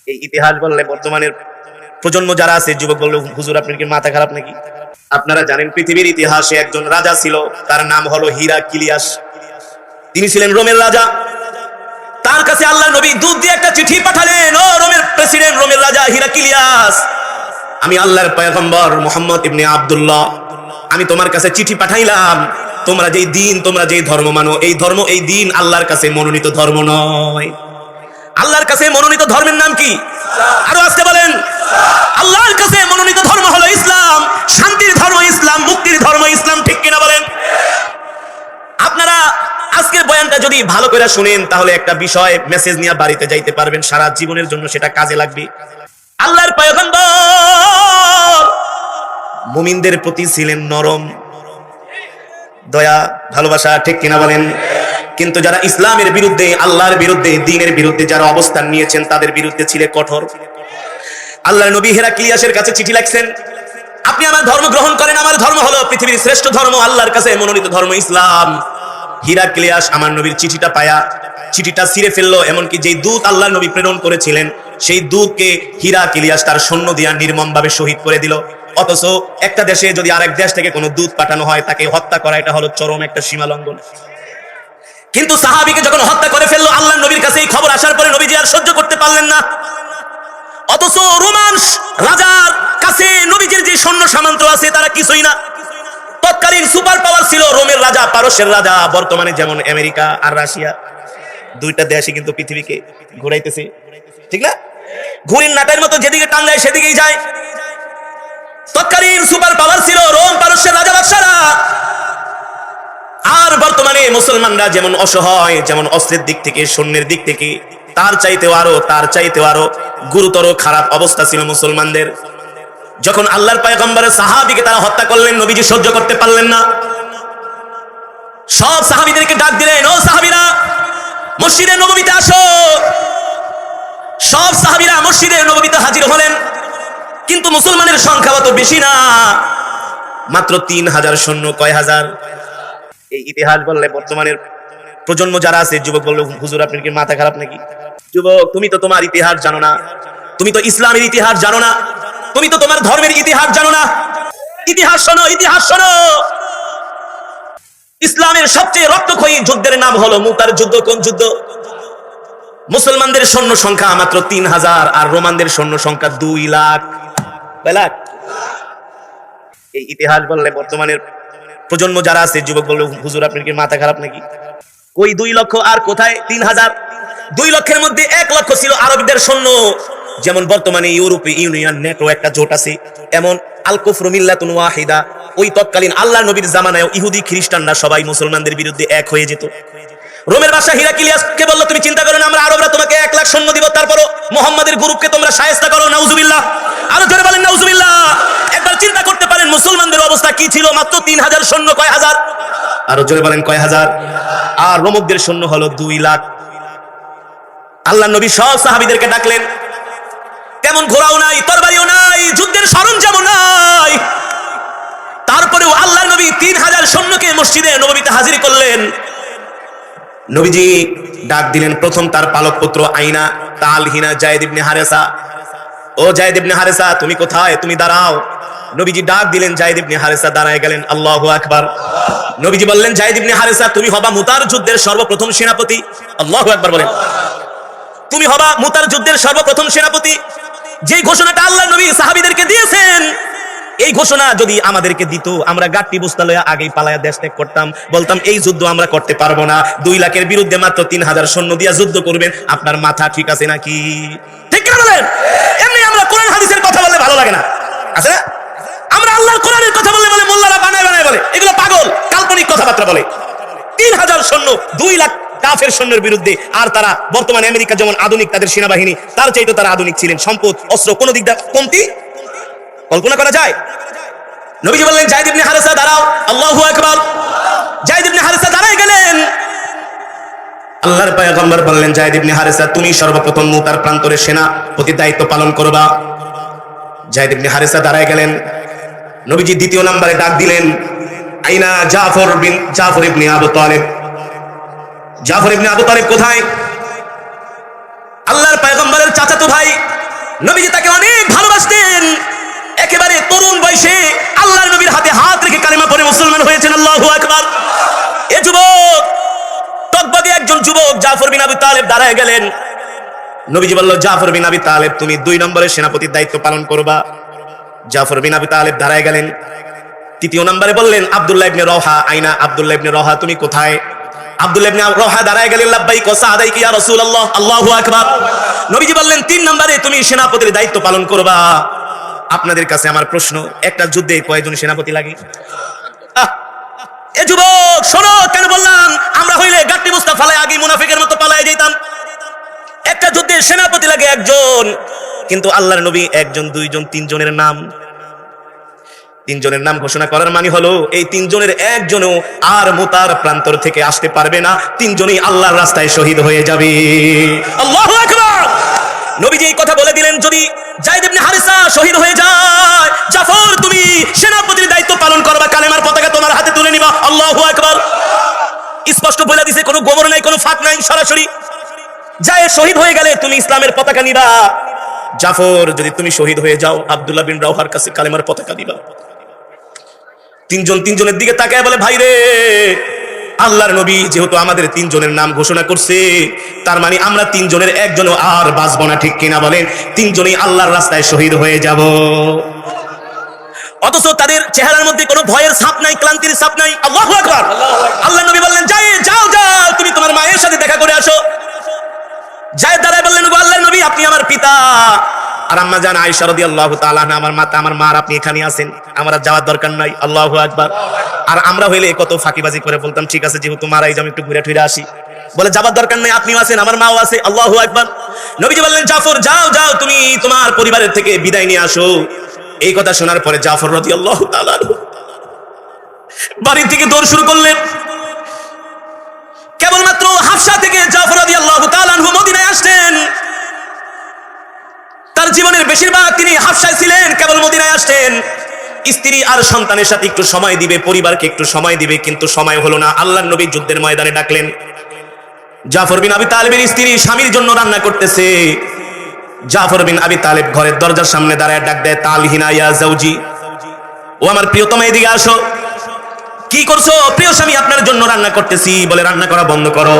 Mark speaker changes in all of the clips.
Speaker 1: এই ইতিহাস বললে বর্তমানের প্রজন্ম যারা আছে, যুবক বললে হুজুর আপনার কি মাথা খারাপ নাকি? আপনারা জানেন পৃথিবীর ইতিহাসে একজন রাজা ছিল, তার নাম হলো হিরাক্লিয়াস। তিনি ছিলেন রোমের রাজা। তার কাছে আল্লাহ নবী দূত দিয়ে একটা চিঠি পাঠালেন, ও রোমের প্রেসিডেন্ট, রোমের রাজা হিরাক্লিয়াস, আমি আল্লাহর পয়গম্বর মুহাম্মদ ইবনে আব্দুল্লাহ, আমি তোমার কাছে চিঠি পাঠাইলাম। তোমরা যেই ধর্ম মানো, এই দিন আল্লাহর কাছে মনোনীত ধর্ম নয়। আল্লাহর কাছে মনোনীত ধর্মের নাম কি? আরো আস্তে বলেন। আল্লাহর কাছে মনোনীত ধর্ম হলো ইসলাম, শান্তির ধর্ম ইসলাম, মুক্তির ধর্ম ইসলাম, ঠিক কিনা বলেন? আপনারা আজকের বয়ানটা যদি ভালো করে শুনেন, তাহলে একটা বিষয় মেসেজ নিয়ে বাড়িতে যাইতে পারবেন, সারা জীবনের জন্য সেটা কাজে লাগবে। আল্লাহর পয়গম্বর মুমিনদের প্রতি ছিলেন নরম, দয়া, ভালোবাসা, ঠিক কিনা বলেন? কিন্তু যারা ইসলামের বিরুদ্ধে, আল্লাহর বিরুদ্ধে, দ্বীনের বিরুদ্ধে যারা অবস্থান নিয়েছেন, তাদের বিরুদ্ধে ছিলেন কঠোর। আল্লাহর নবী হিরাক্লিয়াসের কাছে চিঠি লিখছেন, আপনি আমার ধর্ম গ্রহণ করেন, আমার ধর্ম হলো পৃথিবীর শ্রেষ্ঠ ধর্ম, আল্লাহর কাছে মনোনীত ধর্ম ইসলাম। হিরাক্লিয়াস আমার নবীর চিঠিটা পায়া চিঠিটা ছিঁড়ে ফেললো, এমনকি যেই দূত আল্লাহর নবী প্রেরণ করেছিলেন, সেই দূতকে হিরাক্লিয়াস তার সৈন্য দিয়া নির্মমভাবে শহীদ করে দিল। অথচ একটা দেশে যদি আরেক দেশ থেকে কোনো দূত পাঠানো হয়, তাকে হত্যা করা এটা হলো চরম একটা সীমা লঙ্ঘন। কিন্তু সাহাবীকে যখন হত্যা করে ফেললো, আল্লাহর নবীর কাছে এই খবর আসার পরে নবীজি আর সহ্য করতে পারলেন না। অথচ রোমান রাজার কাছে নবীজির যে সৈন্য সামন্ত আছে তারা কিছুই না। তৎকালীন সুপার পাওয়ার ছিল রোমের রাজা, পারস্যের রাজা, বর্তমানে যেমন আমেরিকা আর রাশিয়া, দুইটা দেশই কিন্তু পৃথিবীকে ঘুরাইতেছে, ঠিক না? ঘুড়ির নাটের মতো যেদিকে টাঙ্গায় সেদিকেই যায়। তৎকালীন সুপার পাওয়ার ছিল রোম, পারস্যের রাজা বাদশারা। আর বর্তমানে মুসলমানরা যেমন অসহায়, যেমন অস্ত্রের দিক থেকে, সৈন্যের দিক থেকে, তার চাইতেও আরো গুরুতর খারাপ অবস্থা ছিল মুসলমানদের। যখন আল্লাহর পয়গম্বরের সাহাবীকে তারা হত্যা করলেন, নবীজি সহ্য করতে পারলেন না। সব সাহাবীদেরকে ডাক দিলেন, ও সাহাবীরা, মসজিদে নববীতে আসো। সব সাহাবীরা মসজিদে নববীতে হাজির হলেন, কিন্তু মুসলমানের সংখ্যা অত বেশি না, মাত্র 3000 সৈন্য। কয় হাজার? এই ইতিহাস বললে বর্তমানের প্রজন্ম যারা আছে, যুবক বললে হুজুর আপনার কি মাথা খারাপ নাকি? যুবক, তুমি তো তোমার ইতিহাস জানো না, তুমি তো ইসলামের ইতিহাস জানো না, তুমি তো তোমার ধর্মের ইতিহাস জানো না। ইতিহাস শোনো, ইতিহাস শোনো। ইসলামের সবচেয়ে রক্তক্ষয়ী যুদ্ধের নাম হলো মুতার যুদ্ধ। কোন যুদ্ধ? মুসলমানদের সৈন্য সংখ্যা মাত্র 3000 আর রোমানদের সৈন্য সংখ্যা 2 লাখ। এই ইতিহাস বললে বর্তমানের প্রজন্ম যারা আছে, যুবক বললে হুজুর আপনার কি মাথা খারাপ নাকি? কই 2 লক্ষ আর কোথায় 3000? 2 লক্ষের মধ্যে 1 লক্ষ ছিল আরবদের সৈন্য। যেমন বর্তমানে ইউরোপীয় ইউনিয়ন, নেটো একটা জোট আছে, এমন আল কুফরু মিল্লাতুন ওয়াহিদা। ওই তৎকালীন আল্লাহ নবীর জামানায় ইহুদি খ্রিস্টানরা সবাই মুসলমানদের বিরুদ্ধে এক হয়ে যেত। রোমের বাদশা হিরাক্লিয়াসকে বলল, তুমি চিন্তা করো না, আমরা আরবরা তোমাকে 1 লাখ সৈন্য দিব, তারপরও মুহাম্মাদের গ্রুপকে তোমরা শায়েস্তা করো। নাউজুবিল্লাহ। আরো জোরে বলেন নাউজুবিল্লাহ। একবার চিন্তা করতে পারেন মুসলমানদের অবস্থা কি ছিল? মাত্র 3000 সৈন্য, কয় হাজার? আরো জোরে বলেন কয় হাজার? আর রোমকদের সৈন্য হলো 2 লাখ। আল্লাহ নবী সব সাহাবীদেরকে ডাকলেন, তেমন ঘোড়াও নাই, তরবারিও নাই, যুদ্ধের সরঞ্জামও নাই। তারপরেও আল্লাহ নবী 3000 সৈন্যকে মসজিদে নববীতে হাজির করলেন। নবীজি ডাক দিলেন প্রথম তার পালক পুত্র আইনা তালহিনা যায়েদ ইবনে হারেসা। ও যায়েদ ইবনে হারেসা, তুমি কোথায়? তুমি দাঁড়াও। নবীজি ডাক দিলেন, যায়েদ ইবনে হারেসা দাঁড়ায় গেলেন। আল্লাহু আকবার। নবীজি বললেন, যায়েদ ইবনে হারেসা, তুমি হবা মুতার যুদ্ধের সর্বপ্রথম সেনাপতি। আল্লাহু আকবার বলেন। তুমি হবা মুতার যুদ্ধের সর্বপ্রথম সেনাপতি। যেই ঘোষণাটা আল্লাহ নবী সাহাবীদেরকে দিয়েছেন, এই ঘোষণা যদি আমাদেরকে দিত, আমরা গাট্টি বস্তা লইয়া আগেই পালায়া দেশ ত্যাগ করতাম, বলতাম এই যুদ্ধ আমরা করতে পারবো না। 2 লাখের বিরুদ্ধে মাত্র 3000 সৈন্য দিয়া যুদ্ধ করবেন, আপনার মাথা ঠিক আছে নাকি? ঠিক না বলেন? এমনি আমরা কোরআন হাদিসের কথা বললে ভালো লাগে না, আছে না? আমরা আল্লাহর কোরআনের কথা বললে বলে মোল্লারা বানায় বানায় বলে এগুলো পাগল, কাল্পনিক কথাবার্তা বলে। 3000 সৈন্য 2 লাখ কাফের সৈন্যের বিরুদ্ধে। আর তারা বর্তমানে আমেরিকা যেমন আধুনিক তাদের সেনাবাহিনী, তার চাইতে তারা আধুনিক ছিলেন, সম্পদ, অস্ত্র কোন দিক দিয়ে কমতি কল্পনা করা যায়? নবীজি বললেন, যায়েদ ইবনে হারেসা দাঁড়াও। আল্লাহু আকবার। যায়েদ ইবনে হারেসা দাঁড়ায় গেলেন। আল্লাহর পয়গম্বর বললেন, যায়েদ ইবনে হারেসা, তুমি সর্বপ্রথম মুতার প্রান্তরে সেনাপতির দায়িত্ব পালন করবা। যায়েদ ইবনে হারেসা দাঁড়ায় গেলেন। নবীজি দ্বিতীয় নম্বরে ডাক দিলেন, আইনা জাফর ইবনে আবু তালিব। জাফর ইবনে আবু তালিব কোথায়? আল্লাহর পয়গম্বরের চাচাতো ভাই, নবীজি তাকে অনেক ভালোবাসতেন। একেবারে তরুণ বয়সে আল্লাহর নবীর হাতে হাত রেখে কালেমা পড়ে মুসলমান হয়েছেন। আল্লাহু আকবার। এ যুবক, টকবগে একজন যুবক জাফর বিন আবি তালেব দাঁড়ায় গেলেন। নবীজি বলল, জাফর বিন আবি তালেব, তুমি 2 নম্বরের সেনাপতির দায়িত্ব পালন করবা। জাফর বিন আবি তালেব দাঁড়ায় গেলেন। 3 নম্বরে বললেন, আব্দুল্লাহ ইবনে রওহা আইনা, আব্দুল্লাহ ইবনে রওহা তুমি কোথায়? আব্দুল্লাহ ইবনে রওহা দাঁড়ায় গেলেন, লাব্বাইক ওয়া সাদাইক ইয়া রাসূলুল্লাহ। আল্লাহু আকবার। নবীজি বললেন, 3 নম্বরে তুমি সেনাপতির দায়িত্ব পালন করবা। আপনাদের কাছে আমার প্রশ্ন, একটা যুদ্ধে কয়জন সেনাপতি লাগে? এ যুবক শোনো, কেন বললাম? আমরা হইলে গাট্টি বস্তা ফালায় আগে মুনাফিকের মতো পালায় যেতাম। একটা যুদ্ধে সেনাপতি লাগে একজন, কিন্তু আল্লাহর নবী 1 জন 2 জন 3 জনের নাম, 3 জনের নাম ঘোষণা করার মানে হলো এই 3 জনের একজনও আর মুতার প্রান্তর থেকে আসতে পারবে না। 3 জনই আল্লাহর রাস্তায় শহীদ হয়ে যাবে। আল্লাহু আকবার। নবীজি এই কথা বলে দিলেন, যদি যায়েদ ইবনে হারিসা শহীদ হয়ে যায়, জাফর তুমি সেনাপতির দায়িত্ব পালন করবা, কালেমার পতাকা তোমার হাতে তুলে নিবা। আল্লাহু আকবার। স্পষ্ট বলে দিয়েছে, কোনো গোবর নাই, কোনো ফাঁক নাই, সরাসরি যায়েদ শহীদ হয়ে গেলে তুমি ইসলামের পতাকা নিবা। জাফর যদি তুমি শহীদ হয়ে যাও, আব্দুল্লাহ বিন রওহার কাছে কালেমার পতাকা দিবা। 3 জনের দিকে তাকায় বলে, ভাই রে, আল্লাহর নবী যেহেতু আমাদের 3 জনের নাম ঘোষণা করছে, তার মানে আমরা 3 জনের একজনও আর বাঁচবো না, ঠিক কিনা বলেন? 3 জনই আল্লাহর রাস্তায় শহীদ হয়ে যাব। অথচ তাদের চেহারার মধ্যে কোনো ভয়ের ছাপ নাই, ক্লান্তির ছাপ নাই। আল্লাহু আকবার। আল্লাহর নবী বললেন, যাও যাও, তুমি তোমার মায়ের সাথে দেখা করে আসো। যায়েদ দাঁড়ায় বললেন, আল্লাহর নবী আপনি আমার পিতা, আর আম্মা জান আয়েশা রাদিয়াল্লাহু তাআলা আনহা আমার মাতা, আমার মা, আপনি এখানে আছেন, আমার যাওয়ার দরকার নাই। আল্লাহু আকবার। আর আমরা হইলে কত ফাঁকিবাজি করে বলতাম, ঠিক আছে যেহেতু মারাই যাম, একটু ঘুরে ঠুরে আসি। বলে যাবার দরকার নাই, আপনিও আছেন, আমার মাও আছে। আল্লাহু আকবার। নবীজি বললেন, জাফর যাও যাও, তুমি তোমার পরিবারের থেকে বিদায় নিয়ে আসো। এই কথা শোনার পরে জাফর রাদিয়াল্লাহু তাআলা বাড়ি থেকে দৌড় শুরু করলেন। কেবলমাত্র হাফসা থেকে জাফর রাদিয়াল্লাহু তাআলা মদিনায় আসলেন। তার জীবনের বেশিরভাগ তিনি হাফসায় ছিলেন, কেবল মদিনায় আসতেন। স্ত্রী আর সন্তানের সাথে একটু সময় দিবে, পরিবারকে একটু সময় দিবে, কিন্তু সময় হলো না। আল্লাহর নবী যুদ্ধের ময়দানে ডাকলেন। জাফর বিন আবি তালেবের স্ত্রী স্বামীর জন্য রান্না করতেছে। জাফর বিন আবি তালেব ঘরের দরজার সামনে দাঁড়ায় ডাক দেয়, তালহিনা ইয়া জাওজি, ও আমার প্রিয়তমা এদিকে আসো। কি করছো? প্রিয় স্বামী আপনার জন্য রান্না করতেছি। বলে, রান্না করা বন্ধ করো।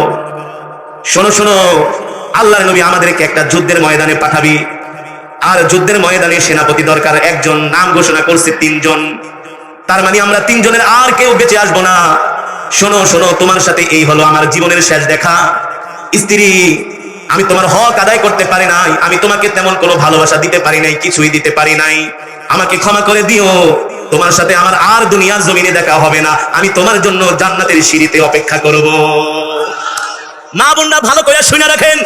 Speaker 1: শোনো শোনো, আল্লাহর নবী আমাদেরকে একটা যুদ্ধের ময়দানে পাঠাবি, আর যুদ্ধের ময়দানে সেনাপতি দরকার একজন, নাম ঘোষণা করছে 3 জন। তার মানে আমরা 3 জনের আর কেউ বেঁচে আসবো না। শোনো শোনো, তোমার সাথে এই হলো আমার জীবনের শেষ দেখা। স্ত্রী, আমি তোমার হক আদায় করতে পারি নাই, আমি তোমাকে তেমন কোনো ভালোবাসা দিতে পারি নাই, কিছুই দিতে পারি নাই, আমাকে ক্ষমা করে দিও। তোমার সাথে আমার আর দুনিয়ার জমিনে দেখা হবে না, আমি তোমার জন্য জান্নাতের সিঁড়িতে অপেক্ষা করব। মা বোনরা ভালো করে শুনে রাখেন,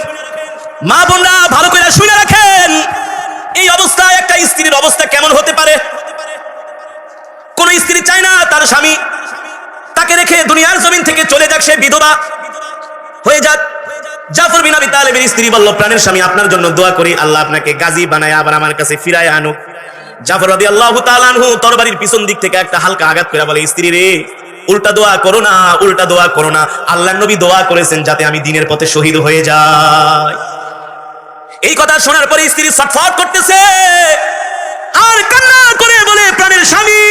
Speaker 1: মা বোনরা ভালো করে শুনে রাখেন, এই অবস্থায় একটা স্ত্রীর অবস্থা কেমন হতে পারে। কোন স্ত্রী চায় না তার স্বামী তাকে রেখে দুনিয়ার জমিন থেকে চলে যাক, সে বিধবা হয়ে যাক। জাফর বিন আবি তালেবের স্ত্রী বলল, প্রাণের স্বামী আপনার জন্য দোয়া করি, আল্লাহ আপনাকে গাজী বানায় আবার আমার কাছে ফিরায় আনুক। জাফর রাদিয়াল্লাহু তাআলা আনহু তরবারির পিছন দিক থেকে একটা হালকা আঘাত করে বলে, স্ত্রী রে, উল্টা দোয়া করো না, উল্টা দোয়া করো না। আল্লাহর নবী দোয়া করেছেন যাতে আমি দ্বীনের পথে শহীদ হয়ে যাই। এই কথা শোনার পরে স্ত্রী ছটফট করতেছে আর কান্না করে বলে, প্রাণের স্বামী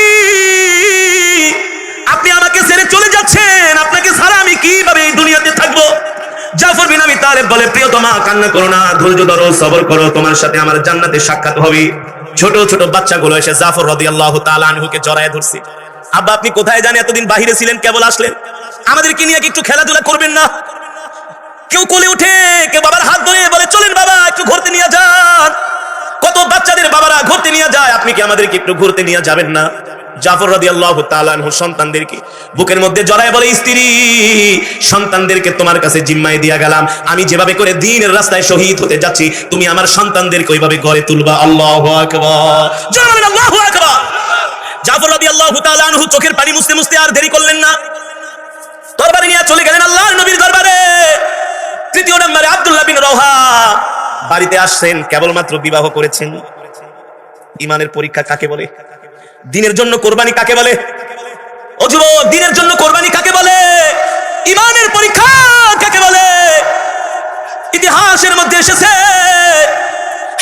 Speaker 1: আপনি আমাকে ছেড়ে চলে যাচ্ছেন, আপনাকে ছাড়া আমি কিভাবে এই দুনিয়াতে থাকবো। জাফর বিন আবি তালেব বলে, প্রিয়তমা কান্না করো না, ধৈর্য ধরো, সবর করো, তোমার সাথে আমার জান্নাতে সাক্ষাৎ হবে। ছোট ছোট বাচ্চাগুলো এসে জাফর রাদিয়াল্লাহু তাআলা আনহুকে জড়ায় ধরছে। আব্বা আপনি কোথায় যান? এতদিন বাহিরে ছিলেন, কেবল আসলেন, আমাদেরকে নিয়ে একটু খেলাধুলা করবেন না? কেউ কোলে উঠে, কেউ বাবার হাত ধরে বলে, চলেন বাবা একটু ঘুরতে নিয়ে যান। কত বাচ্চাদের বাবারা ঘুরতে নিয়ে যায়, আপনি কি আমাদেরকে একটু ঘুরতে নিয়ে যাবেন না? জাফর রাদিয়াল্লাহু তাআলা আনহু সন্তানদেরকে বুকের মধ্যে জড়ায় বলে, স্ত্রী সন্তানদেরকে তোমার কাছে জিম্মায় দিয়া গেলাম, আমি যেভাবে করে দ্বীনের রাস্তায় শহীদ হতে যাচ্ছি, তুমি আমার সন্তানদেরকে ওইভাবে গড়ে তুলবা। আল্লাহু আকবার, জোরে বলেন আল্লাহু আকবার। জাফর রাদিয়াল্লাহু তাআলা আনহু চোখের পানি মুছতে মুছতে আর দেরি করলেন না, তরবারি নিয়ে চলে গেলেন আল্লাহর নবীর দরবারে। 3 নম্বরে আব্দুল্লাহ বিন রওহা বাড়িতে আসছেন, কেবলমাত্র বিবাহ করেছেন। ইমানের পরীক্ষা কাকে বলে? দ্বীনের জন্য কোরবানি কাকে বলে? ও যুবক, দ্বীনের জন্য কোরবানি কাকে বলে? ইমানের পরীক্ষা কাকে বলে? ইতিহাসের মধ্যে এসেছে,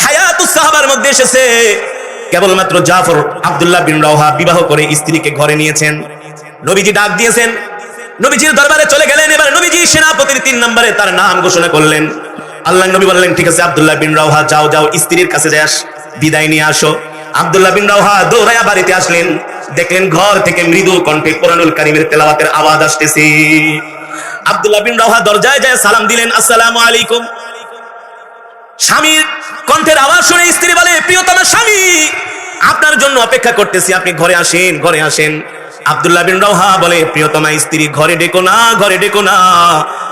Speaker 1: হায়াতুস সাহাবার মধ্যে এসেছে, কেবলমাত্র জাফর আব্দুল্লাহ বিন রাওহা বিবাহ করে স্ত্রীকে ঘরে নিয়েছেন। নবীজি ডাক দিয়েছেন, নবীজির দরবারে চলে গেলেন। এবার নবীজি সেনাপতির 3 নম্বরে তার নাম ঘোষণা করলেন। আল্লাহ নবী বললেন, ঠিক আছে আব্দুল্লাহ বিন রাওহা, যাও যাও স্ত্রীর কাছে যাস, বিদায় নিয়ে আসো। আব্দুল্লাহ বিন রাওহা দৌড়ায়া বাড়িতে আসলেন, দেখলেন ঘর থেকে মৃদু কণ্ঠে কোরআনুল কারীমের তেলাওয়াতের আওয়াজ আসতেছে। আব্দুল্লাহ বিন রাওহা দরজায় যায় সালাম দিলেন, আসসালামু আলাইকুম। স্বামীর কণ্ঠের আওয়াজ শুনে স্ত্রী বলে, প্রিয়তমা স্বামী, আপনার জন্য অপেক্ষা করতেছি, আপনি ঘরে আসেন, ঘরে আসেন। আব্দুল্লাহ বিন রাওহা বলে, প্রিয়তমা স্ত্রী, ঘরে ডেকো না, ঘরে ডেকো না,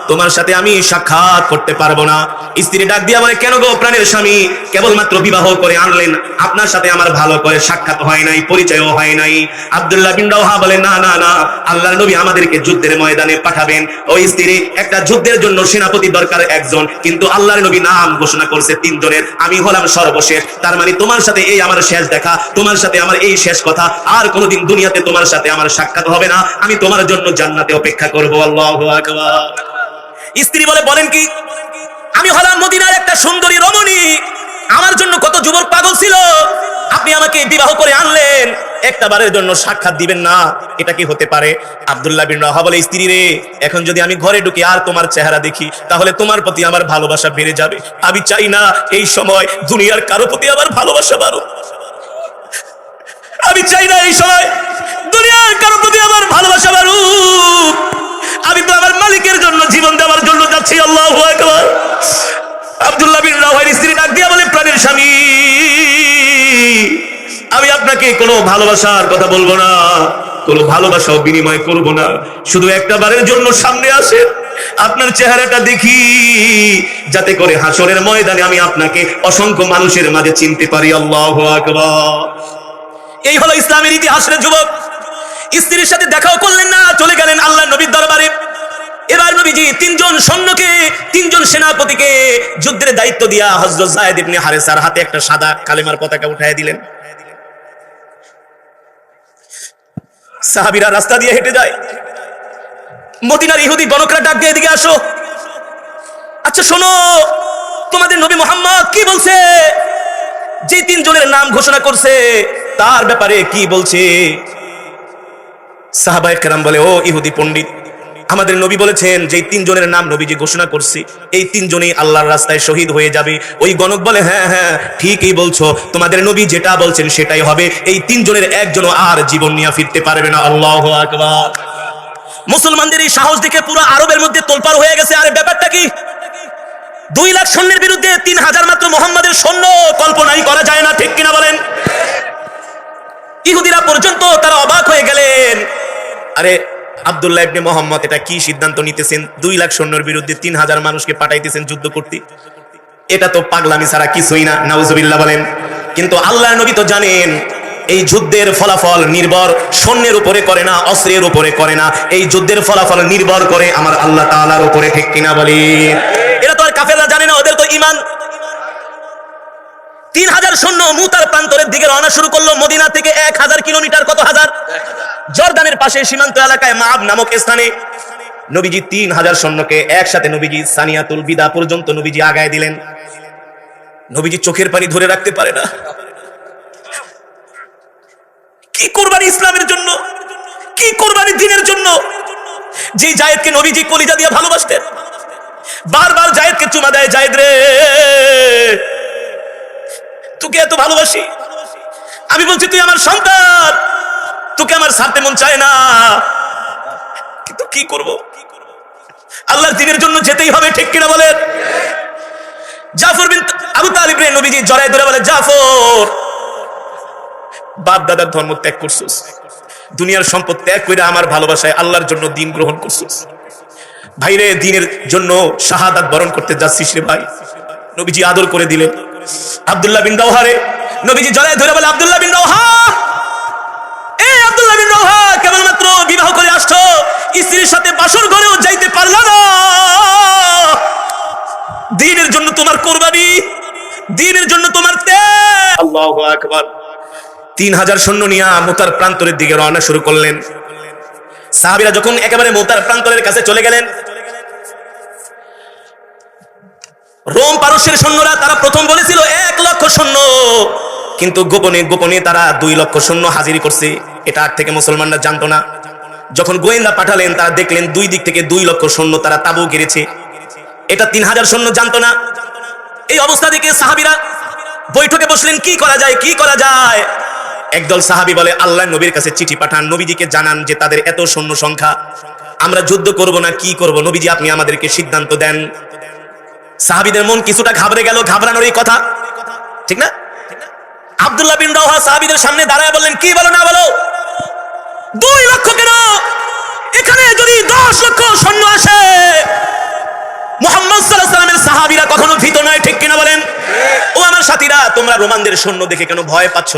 Speaker 1: তোমার সাথে আমি সাক্ষাৎ করতে পারবো না। স্ত্রী ডাক দিয়া বলে, কেন গো প্রাণের স্বামী, কেবলমাত্র বিবাহ করে আনলেন, আপনার সাথে আমার ভালো করে সাক্ষাৎ হয় নাই, পরিচয়ও হয় নাই। আব্দুল্লাহ বিন রাওহা বলে, না না না, আল্লাহর নবী আমাদেরকে যুদ্ধের ময়দানে পাঠাবেন। ওই স্ত্রী, একটা যুদ্ধের জন্য সেনাপতি দরকার একজন, কিন্তু আল্লাহর নবী নাম ঘোষণা করছে 3 জনের, আমি হলাম সর্বশেষ। তার মানে তোমার সাথে এই আমার শেষ দেখা, তোমার সাথে আমার এই শেষ কথা, আর কোনোদিন দুনিয়াতে তোমার সাথে আমার সাক্ষাৎ হবে না, আমি তোমার জন্য জান্নাতে অপেক্ষা করবো। আল্লাহু আকবার। স্ত্রী বলে, বলেন কি? আমি হলাম মদিনার একটা সুন্দরী রমণী, আমার জন্য কত যুবক পাগল ছিল, আপনি আমাকে বিবাহ করে আনলেন, একটা বারের জন্য সাক্ষাৎ দিবেন না, এটা কি হতে পারে? আব্দুল্লাহ বিন রাওহা বলে, স্ত্রী রে, এখন যদি আমি ঘরে ঢুকি আর তোমার চেহারা দেখি, তাহলে তোমার প্রতি আমার ভালোবাসা বেড়ে যাবে। আমি চাই না এই সময় দুনিয়ার কারো প্রতি আমার ভালোবাসা বাড়ুক। আমি চাই না এই সময় দুনিয়ার কারো প্রতি আমার ভালোবাসা বাড়ুক। আমি তো আমার মালিকের জন্য জীবন দেওয়ার জন্য যাচ্ছি। আল্লাহু আকবার। আব্দুল্লাহ বিন রাওহার স্ত্রী ডাক দিয়া বলে, প্রাণের স্বামী, আমি আপনাকে কোনো ভালোবাসার কথা বলবো না, কোনো ভালোবাসাও বিনিময় করব না, শুধু একটা বারের জন্য সামনে আসেন, আপনার চেহারাটা দেখি, যাতে করে হাসরের ময়দানে আমি আপনাকে অসংখ্য মানুষের মাঝে চিনতে পারি। আল্লাহু আকবার। এই হলো ইসলামের ইতিহাস রে যুবক। স্ত্রীর সাথে দেখাও করলেন না, চলে গেলেন আল্লাহর নবীর দরবারে। এবার নবীজি 3 জন সৈন্যকে, 3 জন সেনাপতিকে যুদ্ধের দায়িত্ব দিয়া হযরত যায়েদ ইবনে হারেসার হাতে একটা সাদা কালেমার পতাকা উঠায় দিলেন। সাহাবীরা রাস্তা দিয়ে হেঁটে যায়। মদিনার ইহুদি গণকরা ডাক দিয়ে, এদিকে আসো, আচ্ছা শোনো, তোমাদের নবী মুহাম্মদ কি বলছে? যে 3 জনের নাম ঘোষণা করছে তার ব্যাপারে কি বলছে? সাহাবায়ে কেরাম বলে, ও ইহুদি পণ্ডিত, আমাদের নবী বলেছেন যে 3 জনের নাম নবীজি ঘোষণা করছে, এই 3 জনই আল্লাহর রাস্তায় শহীদ হয়ে যাবে। ওই গণক বলে, হ্যাঁ হ্যাঁ ঠিকই বলছো, তোমাদের নবী যেটা বলছেন সেটাই হবে, এই 3 জনের একজনও আর জীবন নিয়ে ফিরতে পারবে না। আল্লাহু আকবার। মুসলমানদের এই সাহস দেখে পুরো আরবের মধ্যে তোলপাড় হয়ে গেছে। আরে ব্যাপারটা কি? 2 লাখ সৈন্যের বিরুদ্ধে 3000 মাত্র মুহাম্মাদের সৈন্য, কল্পনাই করা যায় না, ঠিক কিনা বলেন? ইহুদিরা পর্যন্ত তারা অবাক হয়ে গেলেন। আরে আব্দুল্লাহ ইবনে মুহাম্মদ এটা কি সিদ্ধান্ত নিতেছেন? 2 লাখ সৈন্যের বিরুদ্ধে 3000 মানুষকে পাঠাইতেছেন যুদ্ধ করতে, এটা তো পাগলামি ছাড়া কিছুই না। নাউজুবিল্লাহ বলেন। কিন্তু আল্লাহর নবী তো জানেন এই যুদ্ধের ফলাফল নির্ভর সৈন্যের উপরে করে না, অস্ত্রের উপরে করে না, এই যুদ্ধের ফলাফল নির্ভর করে আমার আল্লাহ তাআলার উপরে, ঠিক কিনা বলেন? এটা তো আর কাফেররা জানে না, ওদের তো ঈমান। 3000 সৈন্য মুতার প্রান্তরের দিকে রওনা শুরু করলো। মদিনা থেকে 1000 কিলোমিটার, কত হাজার, জর্দানের পাশে সীমান্ত এলাকায় মাআব নামক স্থানে নবীজি 3000 সৈন্যকে একসাথে নবীজি সানিয়াতুল বিদা পর্যন্ত নবীজি আগায় দিলেন। নবীজি চোখের পানি ধরে রাখতে পারে না। কি কুরবানি ইসলামের জন্য, কি কুরবানি দ্বীনের জন্য। যে যায়েদকে নবীজি কলিজা দিয়ে ভালোবাসতেন, বারবার যায়েদকে চুমা দেয়, যায়েদ রে তোকে এত ভালোবাসি, আমি বলছি তুই আমার সন্তান, তোকে আমার ছাড়তে মন চায় না, কিন্তু কি করব, আল্লাহর দ্বীনের জন্য যেতেই হবে, ঠিক কিনা বলেন? জাফর বিন আবু তালিব রে নবীজি জড়ায় ধরে বলে, জাফর বাপ দাদার ধর্ম ত্যাগ করছিস, দুনিয়ার সম্পদ ত্যাগ করে আমার ভালোবাসায় আল্লাহর জন্য দ্বীন গ্রহণ করছিস, ভাইরে দ্বীনের জন্য শাহাদাত বরণ করতে যাচ্ছিস রে ভাই। নবীজি আদর করে দিলেন। আব্দুল্লাহ বিন রাওহা রে নবীজি জড়ায় ধরে বলে, আব্দুল্লাহ বিন রাওহা, এই আব্দুল্লাহ বিন রাওহা, কেবলমাত্র বিবাহ করে আসছো, স্ত্রীর সাথে বাসর ঘরেও যাইতে পারলা না, দ্বীনের জন্য তোমার কুরবানি, দ্বীনের জন্য তোমার ত্যাগ। আল্লাহু আকবার। 3000 সৈন্য নিয়ে মুতার প্রান্তরের দিকে রওনা শুরু করলেন। সাহাবীরা যখন একেবারে মুতার প্রান্তরের কাছে চলে গেলেন, রোম পারস্যের সৈন্যরা তারা প্রথম বলেছিল 1,00,000 সৈন্য, কিন্তু গোপনে গোপনে তারা 2,00,000 সৈন্য হাজির করছে। এটা আগ থেকে মুসলমানরা জানতো না। যখন গোয়েন্দা পাঠালেন তারা দেখলেন দুই দিক থেকে 2,00,000 সৈন্য তারা তাবু ঘিরেছে। এটা 3,000 সৈন্য জানতো না। এই অবস্থা দেখে সাহাবীরা বৈঠকে বসলেন, কি করা যায়, কি করা যায়। একদল সাহাবী বলে, আল্লাহ নবীর কাছে চিঠি পাঠান, নবীজিকে জানান যে তাদের এত সৈন্য সংখ্যা, আমরা যুদ্ধ করব না কি করব, নবীজি আপনি আমাদেরকে সিদ্ধান্ত দেন। সাহাবীদের মন কিছুটা ঘাবড়ে গেল, ঘাবড়ানোরই কথা, ঠিক না? আব্দুল্লাহ বিন রাওহা সাহাবীদের সামনে দাঁড়ায় বললেন, কি বলো না বলো, 2,00,000 কেন? এখানে যদি 10,00,000 সৈন্য আসে, মুহাম্মদ সাল্লাল্লাহু আলাইহি ওয়াসাল্লামের সাহাবীরা কখনো ভীত নয়, ঠিক কিনা বলেন? ও আমার সাথীরা, তোমরা রোমানদের সৈন্য দেখে কেন ভয় পাচ্ছ?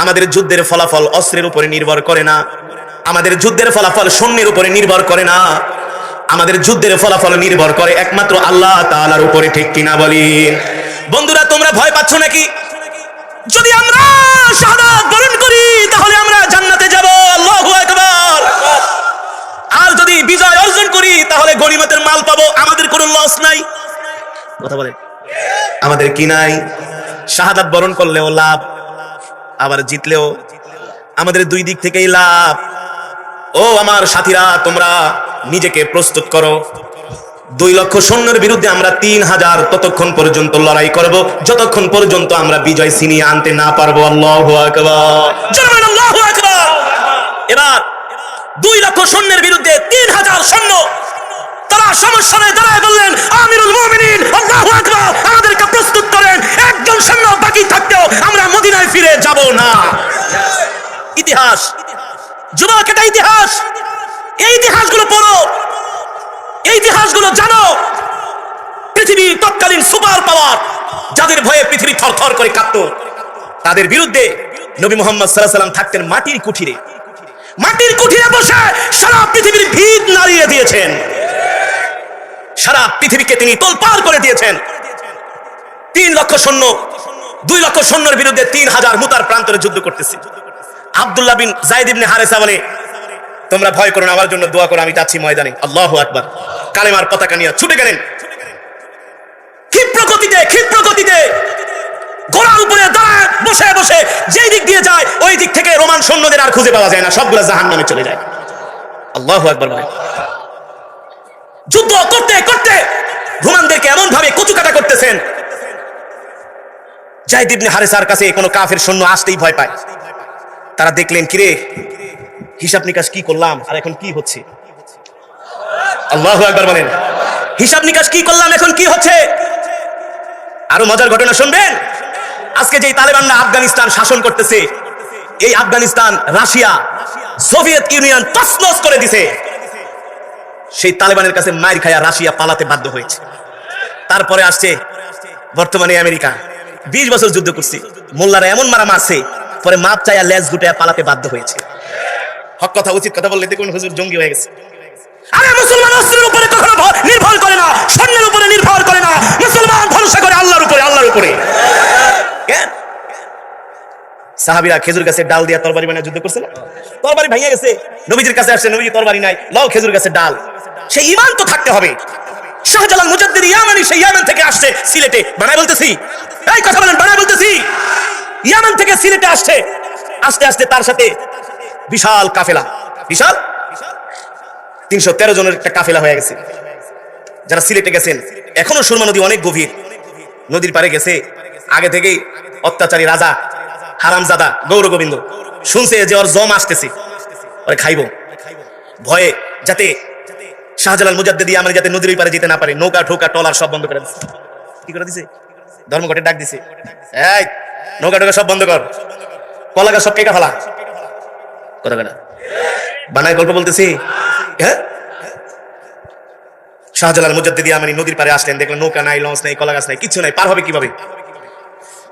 Speaker 1: আমাদের যুদ্ধের ফলাফল অস্ত্রের উপরে নির্ভর করে না, আমাদের যুদ্ধের ফলাফল সৈন্যের উপরে নির্ভর করে না, আমাদের যুদ্ধের ফলাফল নির্ভর করে একমাত্র আল্লাহ তাআলার উপরে, ঠিক কিনা বলেন? বন্ধুরা, তোমরা ভয় পাচ্ছ নাকি? যদি আমরা শাহাদাত বরণ করি তাহলে আমরা জান্নাতে যাব, আল্লাহু আকবার। আর যদি বিজয় অর্জন করি তাহলে গনিমতের মাল পাবো, আমাদের কোনো লস নাই। কথা বলেন, আমাদের কি নাই? শাহাদাত বরণ করলেও লাভ, আবার জিতলেও আমাদের দুই দিক থেকেই লাভ। ও আমার সাথীরা, তোমরা নিজেকে প্রস্তুত করো। 2,00,000 সৈন্যের বিরুদ্ধে আমরা 3,000 ততক্ষণ পর্যন্ত লড়াই করব, যতক্ষণ পর্যন্ত আমরা বিজয় ছিনিয়ে আনতে না পারবো। আল্লাহু আকবার, জোরে আল্লাহু আকবার। এবার 2,00,000 সৈন্যের বিরুদ্ধে 3,000 সৈন্য, তারা সমস্যায় দাঁড়ায় বললেন, আমিরুল মুমিনিন আল্লাহু আকবার, আমাদেরকে প্রস্তুত করেন, একজন সৈন্য বাকি থাকতেও আমরা মদিনায় ফিরে যাব না। ইতিহাস যুবক, এটা ইতিহাস। এই ইতিহাসগুলো পড়ো, এই ইতিহাসগুলো জানো। পৃথিবীর তৎকালীন সুপার পাওয়ার, যাদের ভয়ে পৃথিবী থরথর করে কাঁপতো, তাদের বিরুদ্ধে নবী মুহাম্মদ সাল্লাল্লাহু আলাইহি ওয়াসাল্লাম থাকতেন মাটির কুঠিরে। মাটির কুঠিরে বসে সারা পৃথিবীর ভিত নাড়িয়ে দিয়েছেন, সারা পৃথিবীকে তিনি তোলপাড় করে দিয়েছেন। 3,00,000 সৈন্য, 2,00,000 সৈন্যের বিরুদ্ধে 3,000 মুতার প্রান্তরে যুদ্ধ করতেছে। আব্দুল্লাহ বিন যায়েদ ইবনে হারেসা বলে, তোমরা ভয় করো না, আমার জন্য দোয়া করো, আমি যাচ্ছি ময়দানে। আল্লাহু আকবার। কালেমার পতাকা নিয়ে ছুটে গেলেন ক্ষিপ্র গতিতে ঘোড়ার উপরে দাঁড়ায় বসে বসে যেই দিক দিয়ে যায় ওই দিক থেকে রোমান সৈন্যদের আর খুঁজে পাওয়া যায় না, সবগুলো জাহান্নামে চলে যায়। আল্লাহু আকবার বলে। যুদ্ধ করতে করতে রোমানদেরকে এমন ভাবে কচুকাটা করতেছেন, যায়েদ ইবনে হারেসার কাছে কোনো কাফের সৈন্য আসতেই ভয় পায়। তারা দেখলেন, কিরে হিসাব নিকাশ কি করলাম আর এখন কি হচ্ছে? আল্লাহু আকবার বলেন। হিসাব নিকাশ কি করলাম, এখন কি হচ্ছে? আরো মজার ঘটনা শুনবেন। আজকে যেই তালেবানরা আফগানিস্তান শাসন করতেছে, এই আফগানিস্তান রাশিয়া সোভিয়েত ইউনিয়ন তছনছ করে দিছে। সেই তালেবানের কাছে মাইর খায়া রাশিয়া পালাতে বাধ্য হয়েছে। তারপরে আসছে বর্তমানে আমেরিকা। 20 বছর যুদ্ধ করছে, মোল্লারা এমন মারা মারছে, পরে মাপ চাইয়া লেজ গুটায়া পালাতে বাধ্য হয়েছে। হক কথা, উচিত কথা বললে দেখুন হুজুর জঙ্গি হয়ে গেছে। আরে মুসলমান অস্ত্রের উপরে কখনো নির্ভর করে না, সৈন্যের উপরে নির্ভর করে না, মুসলমান ভরসা করে আল্লাহর উপরে, আল্লাহর উপরে। কেন? সাহাবীরা খেজুর গাছের ডাল দিয়া তরবারি বানিয়ে যুদ্ধ করছে না? তরবারি ভাঙিয়ে গেছে, নবীজির কাছে আসছে, নবীজি তরবারি নাই, লাও খেজুর গাছের ডাল। সেই ঈমান তো থাকতে হবে। শাহজালাল মুজাদ্দিদ ইয়ামানি, সেই ইয়ামান থেকে আসছে সিলেটে, বানায় বলতেছি, এই কথা বলেন, বানায় বলতেছি, ইয়ামান থেকে সিলেটে আসছে। আস্তে আস্তে তার সাথে বিশাল কাফেলা, বিশাল 313 জনের একটা কাফেলা হয়ে গেছে। যারা সিলেটে গেছেন, এখনো সুরমা নদী অনেক গভীর, নদীর পারে গেছে। আগে থেকেই অত্যাচারী রাজা হারামজাদা গৌর গোবিন্দ শুনছে যে ওর জম আসতেছে, ওরে খাইব, ভয়ে যাতে শাহজালাল মুজাদ্দিদ ইয়ামানি যাতে নদীর ওই পারে যেতে না পারে, নৌকা ঠৌকা টলার সব বন্ধ করে দিছে। কি করে দিছে? ধর্মঘটে ডাক দিছে, এই নৌকা ঠৌকা সব বন্ধ কর, কলা গাছ সব কেটে ফেলা। কথা কথা বানায় গল্প বলতেছি। হ্যাঁ, শাহজালাল মুজাদ্দিদ ইয়ামানি নদীর পারে আসলেন, দেখলেন নৌকা নাই, লঞ্চ নাই, কলা গাছ নাই, কিছু নাই, পার হবে কিভাবে?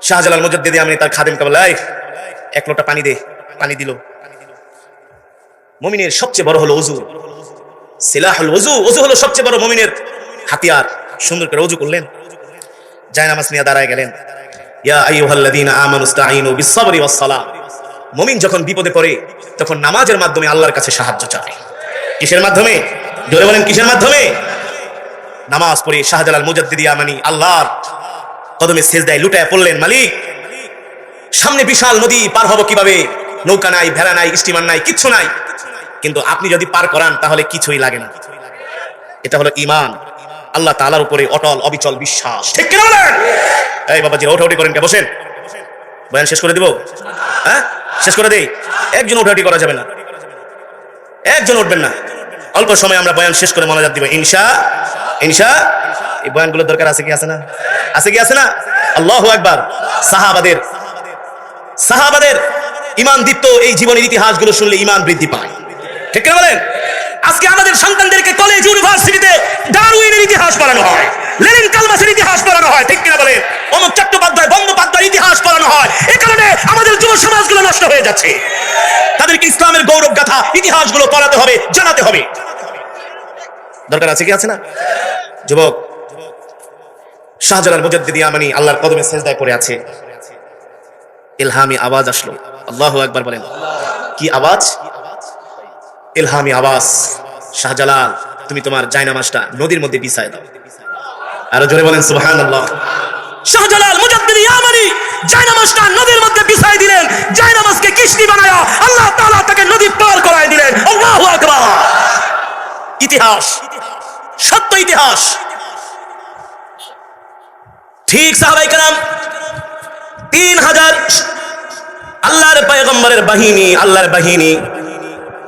Speaker 1: শাহজালাল মুজাদ্দিদ ইয়ামানি তার খাদেমকে বলে, এই 1 লোটা পানি দে। পানি দিল। মুমিনের সবচেয়ে বড় হলো ওযু, সিলাহুল ওযু। ওযু হলো সবচেয়ে বড় মুমিনের হাতিয়ার। সুন্দর করে ওযু করলেন, জায়নামাজ নিয়ে দাঁড়ায় গেলেন। ইয়া আইয়ুহাল্লাযীনা আমানুস্তাঈনু বিস-সাবরি ওয়াস-সালাহ। মুমিন যখন বিপদে পড়ে তখন নামাজের মাধ্যমে আল্লাহর কাছে সাহায্য চায়। কিসের মাধ্যমে? জোরে বলেন, কিসের মাধ্যমে? নামাজ পড়ে শাহজালাল মুজাদ্দিদ ইয়ামানি আল্লাহর কদমে সিজদায় লুটায় পড়লেন, মালিক সামনে বিশাল নদী, পার হব কিভাবে? নৌকা নাই, ভেড়া নাই, স্টিমার নাই, কিচ্ছু নাই, কিন্তু আপনি যদি পার করান তাহলে কিছুই লাগে না। এটা হলো ঈমান, আল্লাহ তাআলার উপরে অটল অবিচল বিশ্বাস। ঠিক কি না বলেন? এই বাবাজিরা ওঠাউঠি করেন কে? বসেন, বয়ান শেষ করে দিব? হ্যাঁ, শেষ করে দেই? একজন ওঠাউঠি করা যাবে না, একজন উঠবেন না। অল্প সময় আমরা বয়ান শেষ করে মনোযোগ দিব ইনশা। এই বয়ানগুলোর দরকার আছে কি আছে না? আছে কি আছে না? আল্লাহু আকবার। সাহাবাদের ঈমান দীপ্ত এই জীবনের ইতিহাসগুলো শুনলে ঈমান বৃদ্ধি পায়। ঠিক কি না বলেন? আজকে আমাদের সন্তানদেরকে কলেজ ইউনিভার্সিটিতে ডারউইনের ইতিহাস পড়ানো হয়, লেনিন কালমাসের ইতিহাস পড়ানো হয়। ঠিক কি না বলেন? অমুক চট্টোপাধ্যায় বন্দ্যোপাধ্যায়ের ইতিহাস পড়ানো হয়। এই কারণে আমাদের যুব সমাজগুলো নষ্ট হয়ে যাচ্ছে। তাদেরকে ইসলামের গৌরব গাথা ইতিহাসগুলো পড়াতে হবে, জানাতে হবে। দরকার আছে কি আছে না? যুবক, শাহজালাল মুজাদ্দিদ ইয়ামানি আল্লাহর কদমে সিজদায় পড়ে আছে, ইলহামি আওয়াজ আসলো। আল্লাহু আকবার বলেন। কি আওয়াজ? ইলহামি আওয়াজ। শাহজালাল, তুমি তোমার জায়নামাজটা নদীর মধ্যে বিছায় দাও। আরো জোরে বলেন সুবহানাল্লাহ। শাহজালাল মুজাদ্দিদ ইয়ামানি জায়নামাজটা নদীর মধ্যে বিছায় দিলেন, জায়নামাজকে কিস্তি বানায়া আল্লাহ তাআলা তাকে নদী পার করায় দিলেন। আল্লাহু আকবার। ইতিহাস, সত্য ইতিহাস। ঠিক সাহাবায়ে কেরাম 3000 আল্লাহর পয়গম্বরের বাহিনী,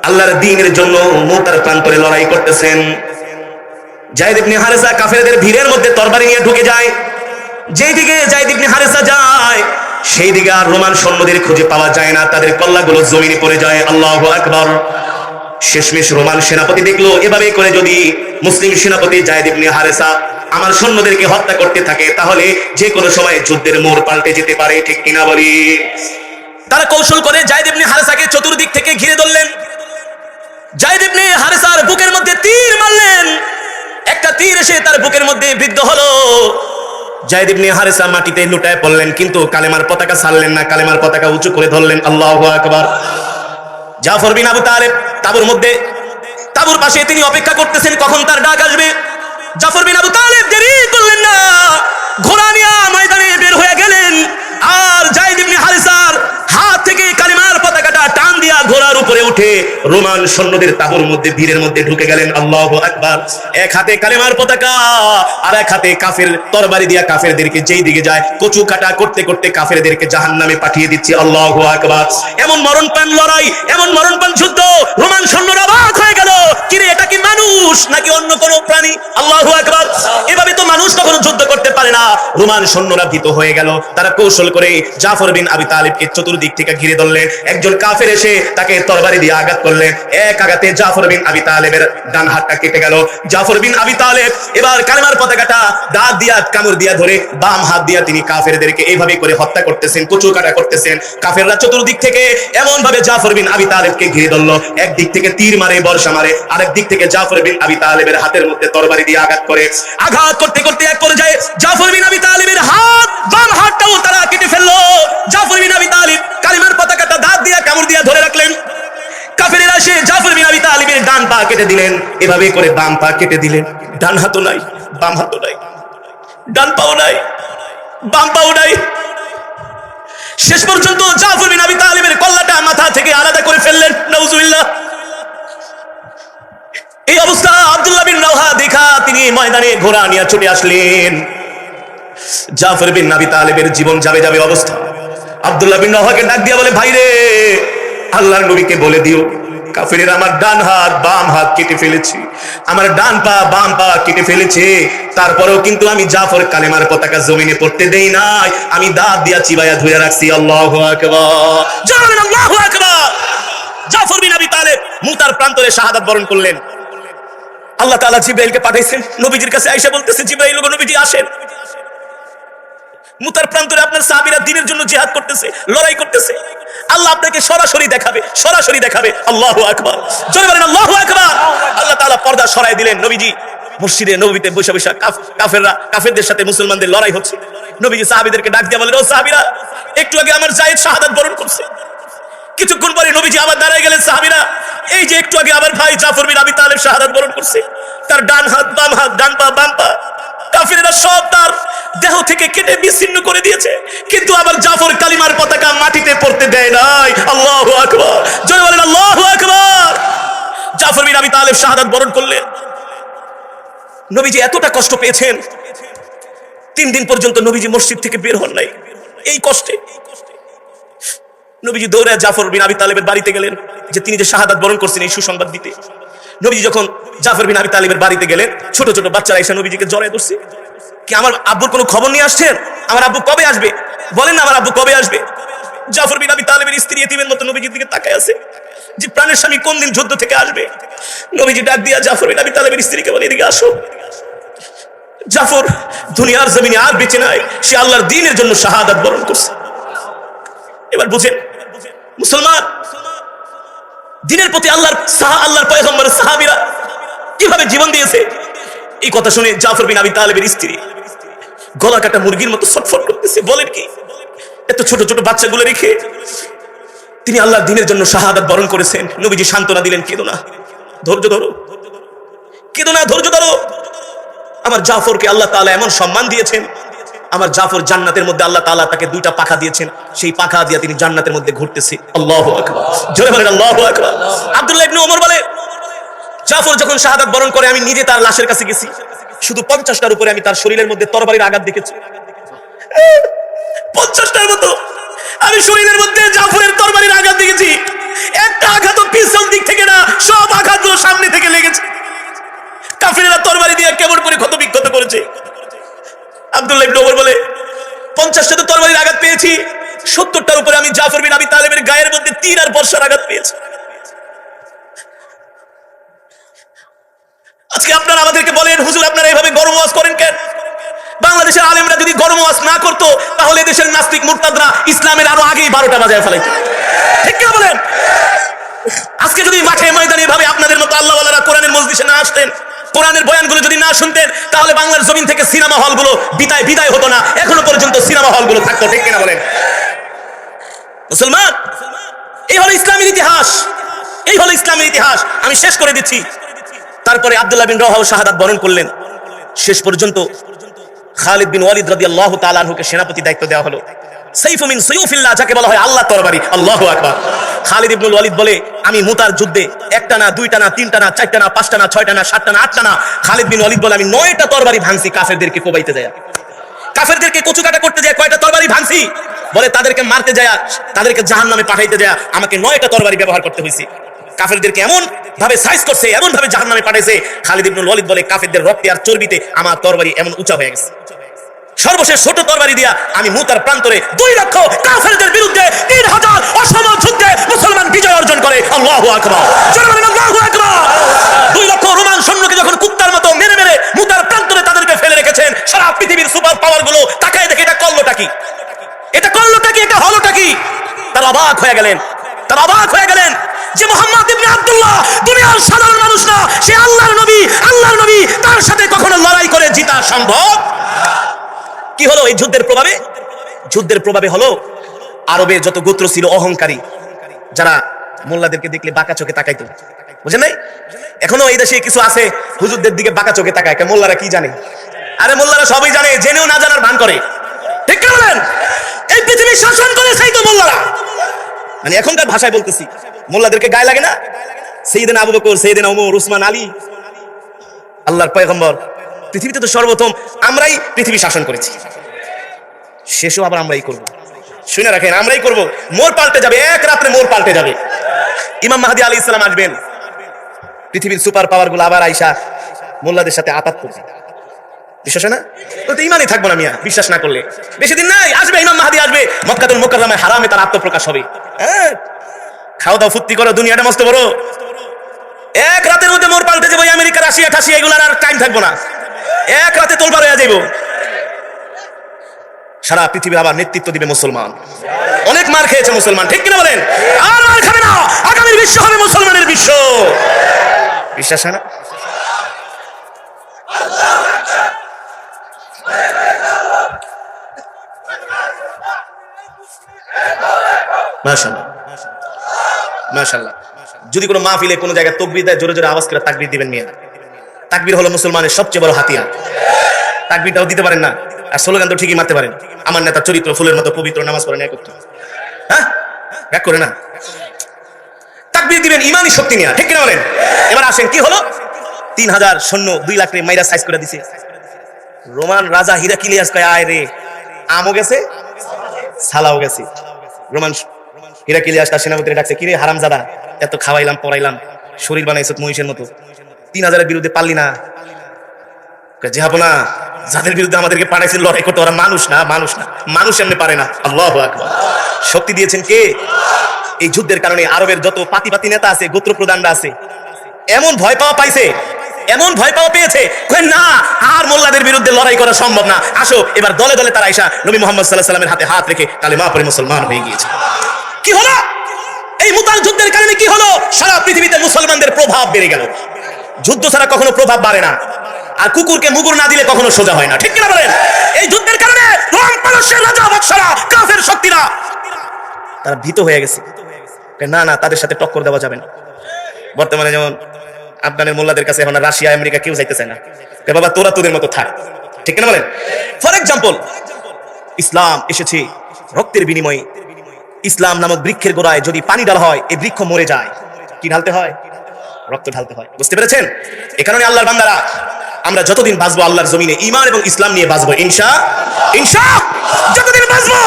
Speaker 1: আল্লাহর দ্বীনের জন্য মুতার প্রান্তরে লড়াই করতেছেন। যায়েদ ইবনে হারেসা কাফেরদের ভিড়ের মধ্যে তরবারি নিয়ে ঢুকে যায়। যেই দিকে যায়েদ ইবনে হারেসা যায় সেই দিকে আর রোমান সৈন্যদের খুঁজে পাওয়া যায় না, তাদের কল্লাগুলো জমিনে পড়ে যায়। আল্লাহু আকবার। শেষমেশ রোমান সেনাপতি দেখলো এভাবে করে যদি মুসলিম সেনাপতি যায়েদ ইবনে হারেসা আমার সৈন্যদেরকে হত্যা করতে থাকে তাহলে যে কোনো সময় যুদ্ধের মোড় পাল্টে যেতে পারে। ঠিক কিনা বলি? তারা কৌশল করে যায়েদ ইবনে হারেসাকে চতুর্দিক থেকে ঘিরে ধরলেন। যায়েদ ইবনে হারেসার বুকের মধ্যে তীর মারলেন। একটা তীর এসে তার বুকের মধ্যে বিদ্ধ হলো। যায়েদ ইবনে হারেসা মাটিতে লুটায় পড়লেন, কিন্তু কালেমার পতাকা ছাড়লেন না, কালেমার পতাকা উঁচু করে ধরলেন। আল্লাহু আকবার। জাফর বিন আবু তালেব তাবুর পাশে তিনি অপেক্ষা করতেছেন কখন তার ডাক আসবে। জাফর বিন আবু তালেব দেরি করলেন না, ঘোড়া নিয়ে ময়দানে বের হয়ে গেলেন। আর যায়েদ ইবনে হারেসার হাত থেকে কালিমার পতাকাটা টান দিয়া ঘোড়ার উপরে উঠে রোমান সৈন্যদের তাঁবুর মধ্যে ভিড়ের মধ্যে ঢুকে গেলেন। আল্লাহু আকবার। এক হাতে কালিমার পতাকা আর এক হাতে কাফের তরবারি দিয়া কাফেরদেরকে যেই দিকে যায় কচু কাটা করতে করতে কাফেরদেরকে জাহান্নামে পাঠিয়ে দিচ্ছে। আল্লাহু আকবার। এমন মরণপান লড়াই, এমন মরণপান যুদ্ধ, রোমান সৈন্যরা অবাক হয়ে গেল, কিরে এটা কি মানুষ নাকি অন্য কোনো প্রাণী? আল্লাহু আকবার। এভাবে তো মানুষ কখনো যুদ্ধ করতে পারে না। রোমান সৈন্যরা ভীত হয়ে গেল। তারা কৌশল করে জাফর বিন আবি তালিবকে চতুর্দিক থেকে ঘিরে ধরলেন। একজন কাফের এসে তাকে তরবারি দিয়ে আঘাত করলেন। এক আঘাতে জাফর বিন আবি তালেবের ডান হাতটা কেটে গেল। জাফর বিন আবি তালেব এবার কালেমার পতাকাটা দাঁত দিয়া কামড় দিয়া ধরে বাম হাত দিয়া তিনি কাফেরদেরকে এইভাবে করে হত্যা করতেছেন, কচু কাটা করতেছেন। কাফেররা চতুর্দিক থেকে এমন ভাবে জাফর বিন আবি তালেবকে ঘিরে ধরলো, একদিক থেকে তীর মারে, বর্ষা মারে, আরেক দিক থেকে জাফর বিন আবি তালেবের হাতের মধ্যে তরবারি দিয়ে আঘাত করে। আঘাত করতে করতে এক পর্যায়ে জাফর বিন আবি তালেবের হাত, বাম হাতটাও তারা কেটে ফেললো। জাফর বিন আবি তালিব কালিমার পতাকাটা দাঁত দিয়া কামড় দিয়া ধরে রাখলেন। কাফেরেরা এসে জাফর বিন আবি তালিবের ডান পা কেটে দিলেন। এভাবে করে বাম পা কেটে দিলেন। ডান হাতও নাই, বাম হাতও নাই, ডান পাও নাই, বাম পাও নাই। শেষ পর্যন্ত জাফর বিন আবি তালিবের কল্লাটা মাথা থেকে আলাদা করে ফেললেন। নাউজুবিল্লাহ। এই অবস্থা আব্দুল্লাহ বিন রাওহা দেখা তিনি ময়দানে ঘোড়া নিয়ে ছুটে আসলেন। জাফর বিন আবি তালেবের জীবন যাবে যাবে অবস্থা। আব্দুল্লাহ বিন রাওহাকে ডাক দিয়া বলে, ভাই রে, আল্লাহর নবীকে বলে দিও কাফেরের আমার ডান হাত বাম হাত কেটে ফেলেছি, আমার ডান পা বাম পা কেটে ফেলেছে, তারপরেও কিন্তু আমি জাফর কালেমার পতাকা জমিনে পড়তে দেই নাই, আমি দাঁত দিয়া চিবাইয়া ধরে রাখছি। আল্লাহু আকবার। জানেন আল্লাহু আকবার। জাফর বিন আবি তালেব মুতার প্রান্তরে শাহাদাত বরণ করলেন। আল্লাহ তাআলা জিবরাইলকে পাঠাইছেন নবীজির কাছে। আয়েশা বলতেছে, জিবরাইল গো, নবীজি আসেন। মুতার প্রান্তরে আপনার সাহাবীরা দ্বীনের জন্য জিহাদ করতেছে, লড়াই করতেছে। আল্লাহ আপনাকে সরাসরি দেখাবে, সরাসরি দেখাবে। আল্লাহু আকবার। জোরে বলেন আল্লাহু আকবার। আল্লাহ তাআলা পর্দা সরাই দিলেন। নবীজি মসজিদে নববীতে বসে বসে কাফেরদের সাথে মুসলমানদের লড়াই হচ্ছে। নবীজি সাহাবীদেরকে ডাক দিয়ে বলেন, ও সাহাবীরা, একটু আগে আমার যায়েদ শাহাদাত বরণ করছে। কিছুক্ষণ পরে নবীজি আবার দাঁড়ায় গেলেন। সাহাবীরা, এই যে একটু আগে আমার ভাই জাফর বিন আবি তালেব শাহাদাত বরণ করছে। তার ডান হাত বাম হাত, ডান পা বাম পা কাফিরেরা সব তার দেহ থেকে কেটে বিচ্ছিন্ন করে দিয়েছে, কিন্তু আবার জাফর কালিমার পতাকা মাটিতে পড়তে দেয় নাই। আল্লাহু আকবার, জোরে বলেন আল্লাহু আকবার। জাফর বিন আবি তালেব শাহাদাত বরণ করলেন। নবীজি এতটা কষ্ট পেয়েছেন, 3 দিন পর্যন্ত নবীজি মসজিদ থেকে বের হন নাই। এই কষ্টে নবীজি দৌড়ে জাফর বিন আবি তালেবের বাড়িতে গেলেন, যে তিনি যে শাহাদাত বরণ করছেন এই সুসংবাদ দিতে। নবীজি যখন জাফর বিন আবি তালেবের বাড়িতে গেলেন, ছোট ছোট বাচ্চারা এসে নবীজিকে জড়ায় ধরছে, কি আমার আব্বুর কোনো খবর নিয়ে আসছেন? আমার আব্বু কবে আসবে? বলেন না আমার আব্বু কবে আসবে? জাফর বিন আবি তালেবের স্ত্রী এতিমের মতো নবীজির দিকে তাকায় আছে, যে প্রাণের স্বামী কোন দিন যুদ্ধ থেকে আসবে। নবীজি ডাক দিয়া জাফর বিন আবি তালেবের স্ত্রীকে বলে, এদিকে আসো। জাফর দুনিয়ার জমিনে আর বেঁচে নাই, সে আল্লাহর দ্বীনের জন্য শাহাদাত বরণ করছে। এবার বুঝেন মুসলমান, দ্বীনের প্রতি আল্লাহর পয়গম্বরের সাহাবীরা কিভাবে জীবন দিয়েছে। এই কথা শুনে জাফর বিন আবি তালেবের স্ত্রী গলা কাটা মুরগির মতো ছটফট করতেছে। বলেন কি, এত ছোট ছোট বাচ্চাগুলো রেখে তিনি আল্লাহর দ্বীনের জন্য শাহাদাত বরণ করেছেন। নবীজি সান্ত্বনা দিলেন, কেঁদো না, ধৈর্য ধরো, কেঁদো না, ধৈর্য ধরো। আমার জাফরকে আল্লাহ তাআলা এমন সম্মান দিয়েছেন, আমার জাফর জান্নাতের মধ্যে আল্লাহ তাআলা তাকে 2টা পাখা দিয়েছেন, সেই পাখা দিয়ে তিনি জান্নাতের মধ্যে ঘুরতেছে। আল্লাহু আকবার, জোরে বলেন আল্লাহু আকবার। আব্দুল্লাহ ইবনে ওমর বলে, জাফর যখন শাহাদাত বরণ করে আমি নিজে তার লাশের কাছে গেছি, শুধু 50টার উপরে আমি তার শরীরের মধ্যে তরবারির আঘাত দেখেছি। 50টার মতো আমি শরীরের মধ্যে জাফরের তরবারির আঘাত দেখেছি। একটা আঘাতও পিছন দিক থেকে না, সব আঘাতগুলো সামনে থেকে লেগেছে। কাফিরেরা তরবারি দিয়ে কেমন করে ক্ষত বিক্ষত করেছে। আব্দুল্লাহ ইবনে ওমর বলে, 50টা তো তরবারির আঘাত পেয়েছি, 70টার উপরে আমি জাফর বিন আবি তালেবের গায়ের মধ্যে তীর আর বর্ষার আঘাত পেয়েছি। আজকে আপনারা আমাদেরকে বলেন, হুজুর আপনারা এইভাবে গরম ওয়াজ করেন কেন? বাংলাদেশের আলেমরা যদি গরম ওয়াজ না করতো, তাহলে দেশের নাস্তিক মুরতাদরা ইসলামের আরো আগেই 12টা বাজায় ফেলাইতো। ঠিক কি বলেন? আজকে যদি মাঠে ময়দানে এভাবে আপনাদের মতো আল্লাহওয়ালারা কোরআনের মজলিসে না আসতেন, কোরআনের বয়ানগুলো যদি না শুনতেন, তাহলে বাংলার জমিন থেকে সিনেমা হলগুলো বিদায় হতো না, এখনো পর্যন্ত সিনেমা হলগুলো থাকতো। ঠিক কিনা বলেন মুসলমান? এই হলো ইসলামের ইতিহাস, এই হলো ইসলামের ইতিহাস। আমি শেষ করে দিচ্ছি। তারপরে আব্দুল্লাহ বিন রওয়াহা শাহাদাত বরণ করলেন। শেষ পর্যন্ত খালিদ বিন ওয়ালিদ রাদিয়াল্লাহু তাআলা আনহুকে সেনাপতি দায়িত্ব দেওয়া হলো। সাইফু মিন সুয়ুফিল্লাহ, যাকে বলা হয় আল্লাহর তরবারি। আল্লাহু আকবার। খালিদ ইবনুল ওয়ালিদ বলে, আমি মুতার যুদ্ধে 1টা না 2টা না 3টা না 4টা না 5টা না 6টা না 7টা না 8টা না, খালিদ বিন ওয়ালিদ বলে আমি 9টা তরবারি ভাঙছি কাফেরদেরকে কোবাইতে যায়, কাফেরদেরকে কচুকাটা করতে যায়। কয়টা তরবারি ভাঙছি? বলে তাদেরকে মারতে যায়, তাদেরকে জাহান্নামে পাঠাইতে যায় আমাকে 9টা তরবারি ব্যবহার করতে হয়েছে। কাফেরদেরকে এমন ভাবে সাইজ করছে, এমন ভাবে জাহান্নামে পাঠাইছে। খালিদ ইবনুল ওয়ালিদ বলে, কাফেরদের রক্তে আর চর্বিতে আমার তরবারি এমন উঁচা হয়ে গেছে। সর্বশেষ ছোট তরবারি দিয়া আমি মুতার প্রান্তরে 2 লক্ষ কাফেরদের বিরুদ্ধে 3000 অসম যুদ্ধে মুসলমান বিজয় অর্জন করে। আল্লাহু আকবার, জোরে বলেন আল্লাহু আকবার। 2 লক্ষ রোমান সৈন্যকে যখন কুত্তার মতো মেরে মেরে মুতার প্রান্তরে তাদেরকে ফেলে রেখেছেন, সারা পৃথিবীর সুপার পাওয়ার গুলো তাকায় দেখে এটা করলোটা কি, এটা করলোটা কি, এটা হলোটা কি? তারা অবাক হয়ে গেলেন, তারা অবাক হয়ে গেলেন যে মুহাম্মদ ইবনে আব্দুল্লাহ দুনিয়ার সাধারণ মানুষ না, সে আল্লাহর নবী। আল্লাহর নবী, তার সাথে কখনো লড়াই করে জিতা সম্ভব? কি হলো এই যুদ্ধের প্রভাবে? যুদ্ধের প্রভাবে হলো আরবে যত গোত্র ছিল অহংকারী, যারা মোল্লাদেরকে দেখলে বাঁকা চোখে তাকাইতো। বুঝেন নাই? এখনো এই দেশে কিছু আছে হুজুরদের দিকে বাঁকা চোখে তাকায়। মোল্লারা কি জানে? আরে মোল্লারা সবই জানে, জেনেও না জানার ভান করে। ঠিক কি বলেন? এই পৃথিবী শাসন করে সেই তো মোল্লারা। মানে এখনকার ভাষায় বলতেছি, মোল্লাদেরকে গায়ে লাগে না? সাইয়েদনা আবু বকর, সাইয়েদনা ওমর, উসমান, আলী, আল্লাহর পয়গম্বর। পৃথিবীতে তো সর্বপ্রথম আমরাই পৃথিবী শাসন করেছি, শেষও আবার আমরাই করব। শুনে রাখেন, আমরাই করব। মোর পাল্টে যাবে, এক রাত্রে মোর পাল্টে যাবে। ইমাম মাহদী আলাইহিস সালাম আসবেন, পৃথিবীর সুপার পাওয়ার গুলো আবার আইসা মোল্লাদের সাথে আতাত করবে। বিশ্বাস না? তো ইমানই থাকবো না মিয়া, বিশ্বাস না করলে। বেশি দিন নাই, আসবে ইমাম মাহদী, আসবে মক্কাতুল মুকাররমায় হারামে তার আত্মপ্রকাশ হবে। হ্যাঁ, খাওয়া দাওয়া ফুর্তি করো, দুনিয়াটা মস্ত বড়। এক রাতের মধ্যে মোর পাল্টে যাবো। আমেরিকা, রাশিয়া, ঠাসিয়া এগুলার আর টাইম থাকবো না, এক রাতে তোলবার হয়ে যাইব। সারা পৃথিবী আবার নেতৃত্ব দিবে মুসলমান। অনেক মার খেয়েছে মুসলমান, ঠিক কিনা বলেন? আর মার খাবে না, আগামীর বিশ্ব হবে মুসলমানের বিশ্ব। বিশ্বাস হয় না? মাশাআল্লাহ, মাশাআল্লাহ। যদি কোনো মাহফিলে কোনো জায়গায় তাকবীর দেয়, জোরে জোরে আওয়াজ করে তাকবীর দিবেন মিয়া। তাকবীর হলো মুসলমানের সবচেয়ে বড় হাতিয়ার। তাকবীরটাও দিতে পারেন না, আর স্লোগান তো ঠিকই মারতে পারেন। আমার নেতা চরিত্র ফুলের মতো পবিত্র, নামাজ পড়েন এক ওয়াক্ত, হ্যাঁ এক করে না। তাকবীর দিবেন ইমানি শক্তি নিয়ে, ঠিক কিনা বলেন? এবার আসেন কি হলো, 3000 সৈন্য 2 লাখ রে মাইরা সাইজ করে দিছে। রোমান রাজা হিরাক্লিয়াস কয় আয় রে, আমও গেছে সালাও গেছে। রোমান হিরাক্লিয়াস তার সেনাপতিরে ডাকছে, কি রে হারামজাদা, এত খাওয়াইলাম পড়াইলাম, শরীর বানাইছত মহিষের মতো, 3000 এর বিরুদ্ধে পারলি না? যে হবো না, যাদের বিরুদ্ধে আমাদেরকে পাঠাইছেন লড়াই করতে, ওরা মানুষ না, মানুষ না, মানুষ এমনি পারে না। আল্লাহু আকবার। শক্তি দিয়েছেন কে? এই যুদ্ধের কারণে আরবের যত পাতি পাতি নেতা আছে, গোত্র প্রধানরা আছে, এমন ভয় পাওয়া পাইছে, এমন ভয় পাওয়া পেয়েছে, না আর মোল্লাদের বিরুদ্ধে লড়াই করা সম্ভব না, আসো এবার দলে দলে তারা আইসা নবী মুহাম্মদ সাল্লাল্লাহু আলাইহি ওয়াসাল্লামের হাতে হাত রেখে কালেমা পড়ে মুসলমান হয়ে গিয়েছে। কি হলো? এই মুতার যুদ্ধের কারণে কি হলো? সারা পৃথিবীতে মুসলমানদের প্রভাব বেড়ে গেল। যুদ্ধ ছাড়া কখনো প্রভাব বাড়ে না, আর কুকুরকে মুগুর না দিলে কখনো সোজা হয় না, ঠিক কিনা বলেন? এই যুদ্ধের কারণে রোম পারস্যের রাজা বাদশারা, কাফের শক্তিরা তারা ভীত হয়ে গেছে, না না তাদের সাথে টক্কর দেওয়া যাবে না। বর্তমানে যেমন আফগানের মোল্লাদের কাছে এখন রাশিয়া আমেরিকা কেউ যাইতে চায় না, বাবা তোরা তোদের মতো থাক, ঠিক কিনা বলেন? ফর এক্সাম্পল, ইসলাম এসেছে রক্তের বিনিময়ে। ইসলাম নামক বৃক্ষের গোড়ায় যদি পানি ঢালা হয়, এই বৃক্ষ মরে যায়। কি ঢালতে হয়? রক্ত ঢালতে হয়। বুঝতে পেরেছেন? এই কারণে আল্লাহর বান্দারা, আমরা যতদিন বাঁচবো আল্লাহর জমিনে ঈমান এবং ইসলাম নিয়ে বাঁচবো, ইনশাআল্লাহ। যতদিন বাঁচবো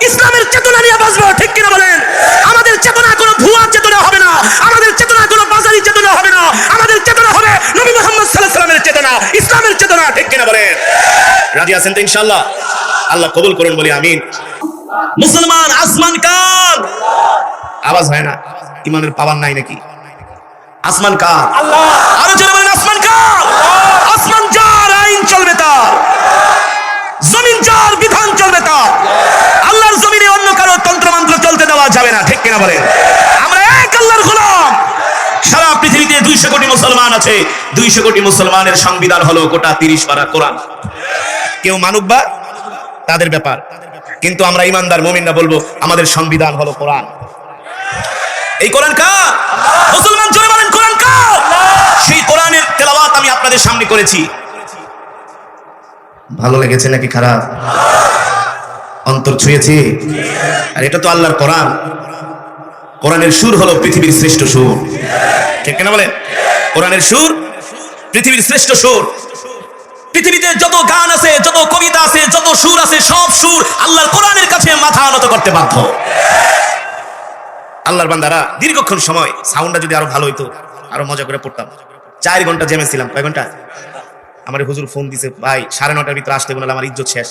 Speaker 1: ইসলামের চেতনা নিয়ে বাঁচবো, ঠিক কিনা বলেন? আমাদের চেতনা কোনো ভুয়া চেতনা হবে না, আমাদের চেতনা কোনো বাজারি চেতনা হবে না, আমাদের চেতনা হবে নবী মুহাম্মদ সাল্লাল্লাহু আলাইহি ওয়াসাল্লামের চেতনা, ইসলামের চেতনা, ঠিক কিনা বলেন? রাজি আছেন তো ইনশাআল্লাহ? আল্লাহ কবুল করুন, বলি আমিন। মুসলমান আসমান কার? আওয়াজ হয় না, ইমানের পাওয়ার নাই নাকি? আসমান কার? আল্লাহ। আরো জোরে বলেন, আসমান কার? আসমান যার আইন চলবে তার, জমিন যার বিধান চলবে তার। আল্লাহর জমিনে অন্য কারো তন্ত্রমন্ত্র চলতে দেওয়া যাবে না, ঠিক কিনা বলেন? আমরা এক আল্লাহর গোলাম। সারা পৃথিবীতে 200 কোটি মুসলমান আছে, 200 কোটি মুসলমানের সংবিধান হলো গোটা 30 পারা কোরআন। কেউ মানুক বা তাদের ব্যাপার, কিন্তু আমরা ইমানদার মুমিনরা বলবো আমাদের সংবিধান হলো কোরআন। এই কোরআন কার? মুসলমান জোরে বলেন, কোরআন কার? সেই কোরআনের তেলাওয়াত আমি আপনাদের সামনে করেছি। ভালো লেগেছে নাকি খারাপ? অন্তর ছুঁয়েছে? আর এটা তো আল্লাহর কোরআন। কোরআনের সুর হলো পৃথিবীর শ্রেষ্ঠ সুর, ঠিক কিনা বলেন? কোরআনের সুর পৃথিবীর শ্রেষ্ঠ সুর। পৃথিবীতে যত গান আছে, যত কবিতা আছে, যত সুর আছে, সব সুর আল্লাহর কোরআনের কাছে মাথা নত করতে বাধ্য। আল্লাহর বান্দারা দীর্ঘক্ষণ সময়, সাউন্ডটা যদি আরো ভালো হইতো আরো মজা করে পড়তাম। 4 ঘন্টা জেমে ছিলাম। কয় ঘন্টা? আমার হুজুর ফোন দিছে, ভাই 9:30 ভিতরে আসতে বললে আমার ইজ্জত শেষ।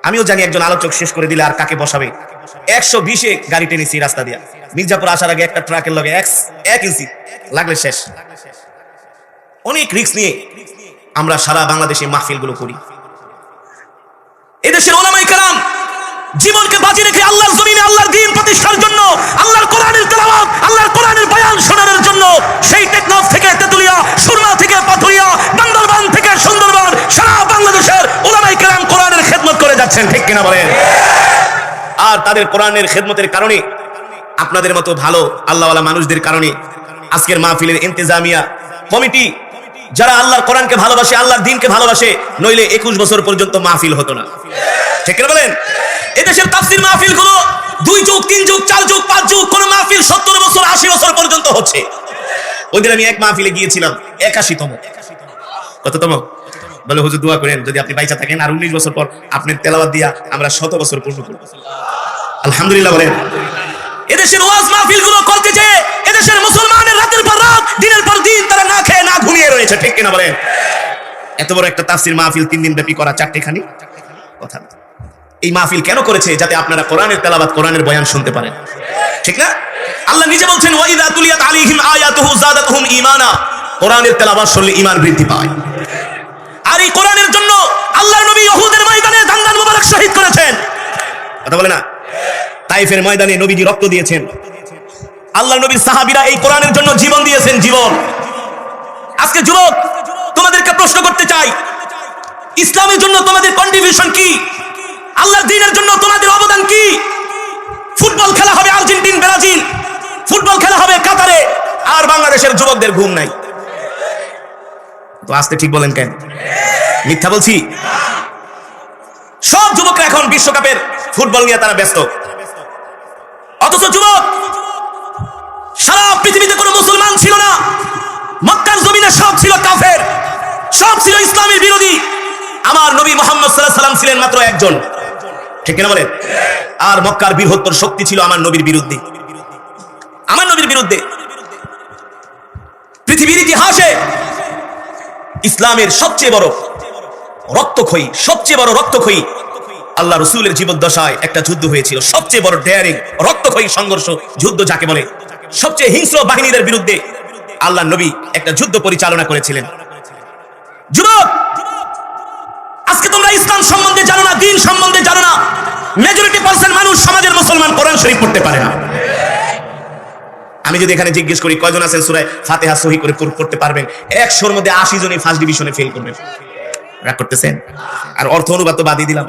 Speaker 1: আমিও জানি একজন আলোচক শেষ করে দিলে আর কাকে বসাবে। 120-এ গাড়ি টেনেছি রাস্তা দিয়া, মির্জাপুর আসার আগে একটা ট্রাকের লগে 1 ইঞ্চি লাগলে শেষ। অনেক রিস্ক নিয়ে আমরা সারা বাংলাদেশে মাহফিল গুলো করি। এদেশের উলামায়ে কেরাম জীবনকে বাজি রেখে আল্লাহর জমিনে আল্লাহর দ্বীন প্রতিষ্ঠার জন্য, আল্লাহর কোরআনের তেলাওয়াত, আল্লাহর কোরআনের বয়ান শোনানোর জন্য সেই টেকনাফ থেকে তেতুলিয়া, সুরমা থেকে পাথুরিয়া, বান্দরবান থেকে সুন্দরবন, সারা বাংলাদেশের উলামায়ে কেরাম কোরআনের খেদমত করে যাচ্ছেন, ঠিক কিনা বলেন? আর তাদের কোরআনের খেদমতের কারণে, আপনাদের মতো ভালো আল্লাহওয়ালা মানুষদের কারণে আজকের মাহফিলের ইন্তেজামিয়া কমিটি যারা আল্লাহর কোরআনকে ভালোবাসে, আল্লাহর দ্বীনকে ভালোবাসে, নইলে 21 বছর পর্যন্ত মাহফিল হতো না, ঠিক কিনা বলেন? এদেশের তাফসীর মাহফিল গুলো 2 যুগ, 3 যুগ, 4 যুগ, 5 যুগ, কোন মাহফিল 70 বছর, 80 বছর পর্যন্ত হচ্ছে। ওই দিন আমি এক মাহফিলে গিয়েছিলাম, 81তম। কততম? বলে হুজুর দোয়া করেন যদি আপনি বাইচা থাকেন আর 19 বছর পর আপনার তেলাওয়াত দিয়া আমরা 100 বছর পূর্ণ করব। আলহামদুলিল্লাহ বলেন। এদেশের ওয়াজ মাহফিল গুলো করতে যে এদেশের মুসলমানের রাতের পর রাত, দিনের পর দিন তারা না খেয়ে না ঘুমিয়ে রয়েছে, ঠিক কিনা বলেন? এত বড় একটা তাফসীর মাহফিল 3 দিন ব্যাপী করা, 4টেখানি কথা। এই মাহফিল কেন করেছে? যাতে আপনারা কোরআনের তেলাওয়াত, কোরআনের বয়ান শুনতে পারেন, ঠিক না? আল্লাহ নিজে বলছেন, ওয়াইদা তুলিয়াত আলাইহিম আয়াতুহু যাদাতুহুম ঈমানা। কোরআনের তেলাওয়াত শুনলে ঈমান বৃদ্ধি পায়। আর এই কোরআনের জন্য আল্লাহর নবী উহুদের ময়দানে দান্দান মুবারক শহীদ করেছেন, কথা বলে না? তাইফের ময়দানে নবীজি রক্ত দিয়েছেন। আল্লাহর নবীর সাহাবীরা এই কোরআনের জন্য জীবন দিয়েছেন, জীবন। আজকে যুবক, তোমাদেরকে প্রশ্ন করতে চাই, ইসলামের জন্য তোমাদের কন্ট্রিবিউশন কি? আল্লাহর দ্বীনের জন্য তোমাদের অবদান কি? ফুটবল খেলা হবে আর্জেন্টিনা, ব্রাজিল, ফুটবল খেলা হবে কাতারে, আর বাংলাদেশের যুবকদের ঘুম নাই। তো আস্তে ঠিক বলেন কেন? মিথ্যা বলছি? সব যুবকরা এখন বিশ্বকাপের ফুটবল নিয়ে তারা ব্যস্ত, অথচ যুবক সারা পৃথিবীতে কোনো মুসলমান ছিল না। মক্কার জমিনে সব ছিল কাফের, সব ছিল ইসলামের বিরোধী। আমার নবী মুহাম্মদ সাল্লাল্লাহু আলাইহি ওয়াসাল্লাম ছিলেন মাত্র একজন, ঠিক কিনা বলেন? আর মক্কার বৃহত্তর শক্তি ছিল আমার নবীর বিরুদ্ধে, আমার নবীর বিরুদ্ধে। পৃথিবীর ইতিহাসে ইসলামের সবচেয়ে বড় রক্তক্ষয়ী আল্লাহ রসুলের জীবদ্দশায় একটা যুদ্ধ হয়েছিল, সবচেয়ে বড় ডেয়ারিং রক্তক্ষয়ী সংঘর্ষ, যুদ্ধ যাকে বলে, সবচেয়ে হিংস্র বাহিনীদের বিরুদ্ধে আল্লাহ নবী একটা যুদ্ধ পরিচালনা করেছিলেন। যুবক, আজকে তোমরা ইসলাম সম্বন্ধে জানো না, দ্বীন সম্বন্ধে জানো না। মেজরিটি পার্সেন্ট মানুষ সমাজের মুসলমান কোরআন শরীফ পড়তে পারে না। আমি যদি এখানে জিজ্ঞেস করি কয়জন আছেন সূরা ফাতিহা সহি করে পড়তে পারবেন, 100-র মধ্যে 80 জনই ফার্স্ট ডিভিশনে ফেল করবেন। রাগ করতেছেন? আর অর্থ অনুবাদ তো বাদই দিলাম।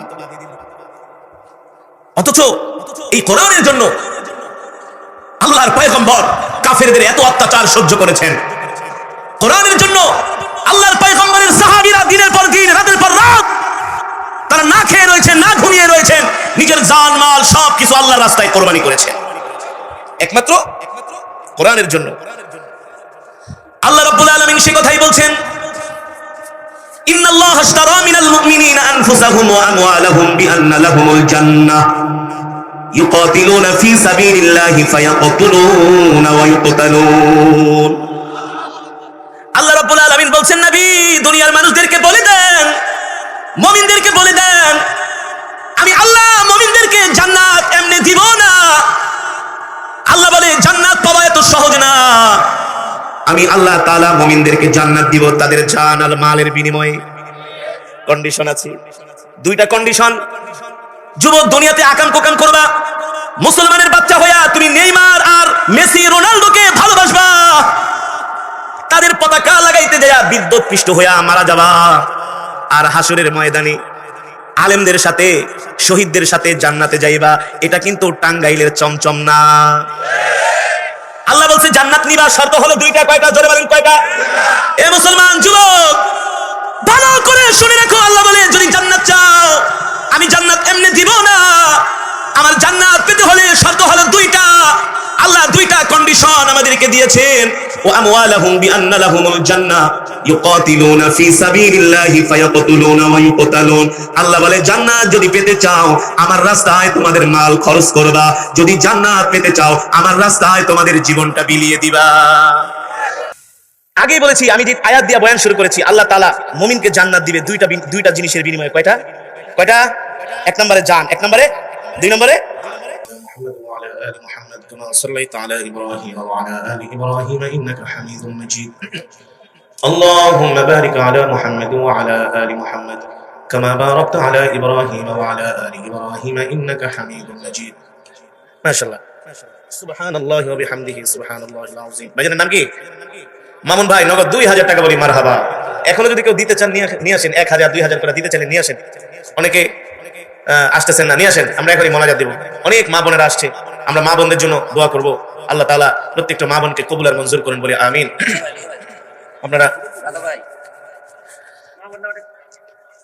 Speaker 1: অথচ এই কোরআনের জন্য আল্লাহর পয়গম্বর কাফেরদের এত অত্যাচার সহ্য করেছেন। কোরআনের জন্য আল্লাহর পয়গম্বরের সাহাবীরা দিনের পর দিন, রাতের পর রাত তারা না খেয়ে রয়েছেন, না ঘুমিয়ে রয়েছেন, নিজের জান মাল সবকিছু আল্লাহর রাস্তায় কোরবানি করেছেন একমাত্র কোরআনের জন্য। আল্লাহ রাব্বুল আলামিন সে কথাই বলছেন, ইন্নাল্লাহা আশতারা মিনাল মুমিনিনা আনফুসাহুম ওয়া আমওয়ালাহুম বিআন্না লাহুমুল জান্নাহ ইউকাতিলুনা ফি সাবিলিল্লাহি ফায়াকতুলুনা ওয়া ইউকতালুন। আল্লাহ রাব্বুল আলামিন বলছেন, নবী দুনিয়ার মানুষদেরকে বলে দেন, মুমিনদেরকে বলে দেন, আমি আল্লাহ মুমিনদেরকে জান্নাত এমনি দিব না। আল্লাহ বলে জান্নাত পাওয়া এত সহজ না। আমি আল্লাহ তাআলা মুমিনদেরকে জান্নাত দিব তাদের জান আর মালের বিনিময়ে। কন্ডিশন আছে, দুইটা কন্ডিশন। যুবক, দুনিয়াতে আকাম কোকাম করবা, মুসলমানের বাচ্চা হইয়া তুমি নেইমার আর মেসি রোনালদোকে ভালোবাসবা, তাদের পতাকা লাগাইতে দেয়া বিদ্যুৎ পৃষ্ঠ হইয়া মারা যাবা, আর হাসরের ময়দানে আলেমদের সাথে শহীদদের সাথে জান্নাতে যাইবা। এটা কিন্তু টাঙ্গাইলের চমচম না। আল্লাহ বলছে জান্নাত নিবা, শর্ত হলো দুইটা। কয়টা? জোরে বলেন কয়টা? এ মুসলমান যুবক, ভালো করে শুনে রাখো। আল্লাহ বলে যদি জান্নাত চাও আমি জান্নাত এমনি দিব না। আমার জান্নাত পেতে হলে শর্ত হলো দুইটা। আল্লাহ দুইটা কন্ডিশন আমাদেরকে দিয়েছেন। ওয়া আমওয়ালাহুম বিআন্না লাহুমুল জান্নাহ ইউকাতিলুনা ফি সাবিলিল্লাহি ফায়াকতুলুনা ওয়া ইউকতালুন। আল্লাহ বলে জান্নাত যদি পেতে চাও আমার রাস্তায় তোমাদের মাল খরচ করবা, যদি জান্নাত পেতে চাও আমার রাস্তায় তোমাদের জীবনটা বিলিয়ে দিবা। আগেই বলেছি, আমি যে আয়াত দিয়ে বয়ান শুরু করেছি, আল্লাহ তাআলা মুমিনকে জান্নাত দিবে দুইটা জিনিসের বিনিময়ে। কয়টা? এক নম্বরে জান, এক নম্বরে, দুই নম্বরে محمد كما صليت على إبراهيم وعلى آل إبراهيم إنك حميد مجيد اللهم بارك على محمد وعلى آل محمد كما باركت على إبراهيم وعلى آل إبراهيم إنك حميد مجيد ما شاء الله سبحان الله وبحمده سبحان الله العظيم। ভাইজানের নাম কি? মামুন ভাই, নগদ 2000 টাকা বলি মারহাবা। এখনো যদি কেউ দিতে চান নিয়ে আসেন, 1000 2000 করে দিতে চাইলে নিয়ে আসেন। অনেকে আসতেছেন না, নিয়ে আসেন, আমরা এখনই মোনাজাত দেব। অনেক মা বোনেরা আসছে, আমরা মা বোনদের জন্য দোয়া করব। আল্লাহ তাআলা প্রত্যেকটা মা বোনকে কবুল আর মঞ্জুর করেন বলে আমিন। আপনারা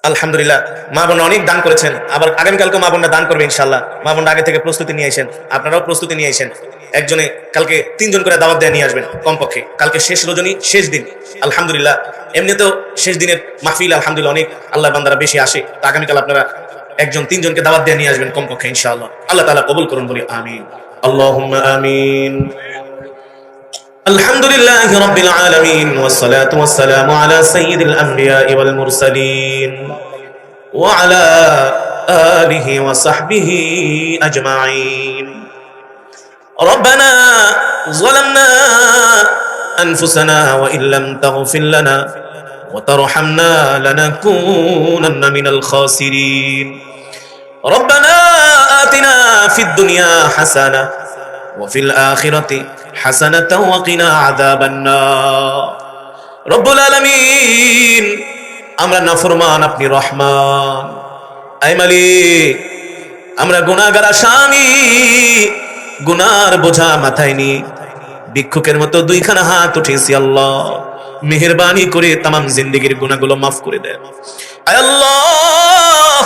Speaker 1: আলহামদুলিল্লাহ মা বোনরা অনেক দান করেছেন, আবার আগামীকালকে মা বোনরা দান করবে ইনশাআল্লাহ। মা বোনরা আগে থেকে প্রস্তুতি নিয়ে আসেন, আপনারাও প্রস্তুতি নিয়ে আসেন। একজনে কালকে 3 জন করে দাওয়াত দিয়ে নিয়ে আসবেন কমপক্ষে। কালকে শেষ রজনী, শেষ দিন আলহামদুলিল্লাহ। এমনিতেও শেষ দিনের মাহফিল আলহামদুলিল্লাহ অনেক আল্লাহর বান্দারা বেশি আসে। তো আগামীকাল আপনারা 1 জন 3 জনকে দাওয়াত দিয়ে নিয়ে আসবেন কমপক্ষে ইনশাআল্লাহ। আল্লাহ তাআলা কবুল করুন বলি আমিন। আল্লাহুম্মা আমিন। আলহামদুলিল্লাহি রাব্বিল আলামিন ওয়াস সালাতু ওয়াস সালামু আলা সাইয়্যিদিল আমবিয়া'i ওয়াল মুরসালিন ওয়া আলা আলিহি ওয়া সাহবিহি আজমাইন। ربنا ظلمنا أنفسنا وإن لم تغفر لنا وترحمنا لنكونن من الخاسرين ربنا آتنا في الدنيا حسنة وفي الآخرة حسنة وقنا عذاب النار رب العالمين আমরা নাফরমান, আপনি রহমান। আয় মালিক, আমরা গুনাহগার আসামি, গুনার বোঝা মাথায় নিয়ে ভিক্ষুকের মতো 2 খানা হাত উঠেছি। আল্লাহ মেহেরবানি করে তামাম জিন্দেগীর গুনাহগুলো মাফ করে দেন। আয় আল্লাহ,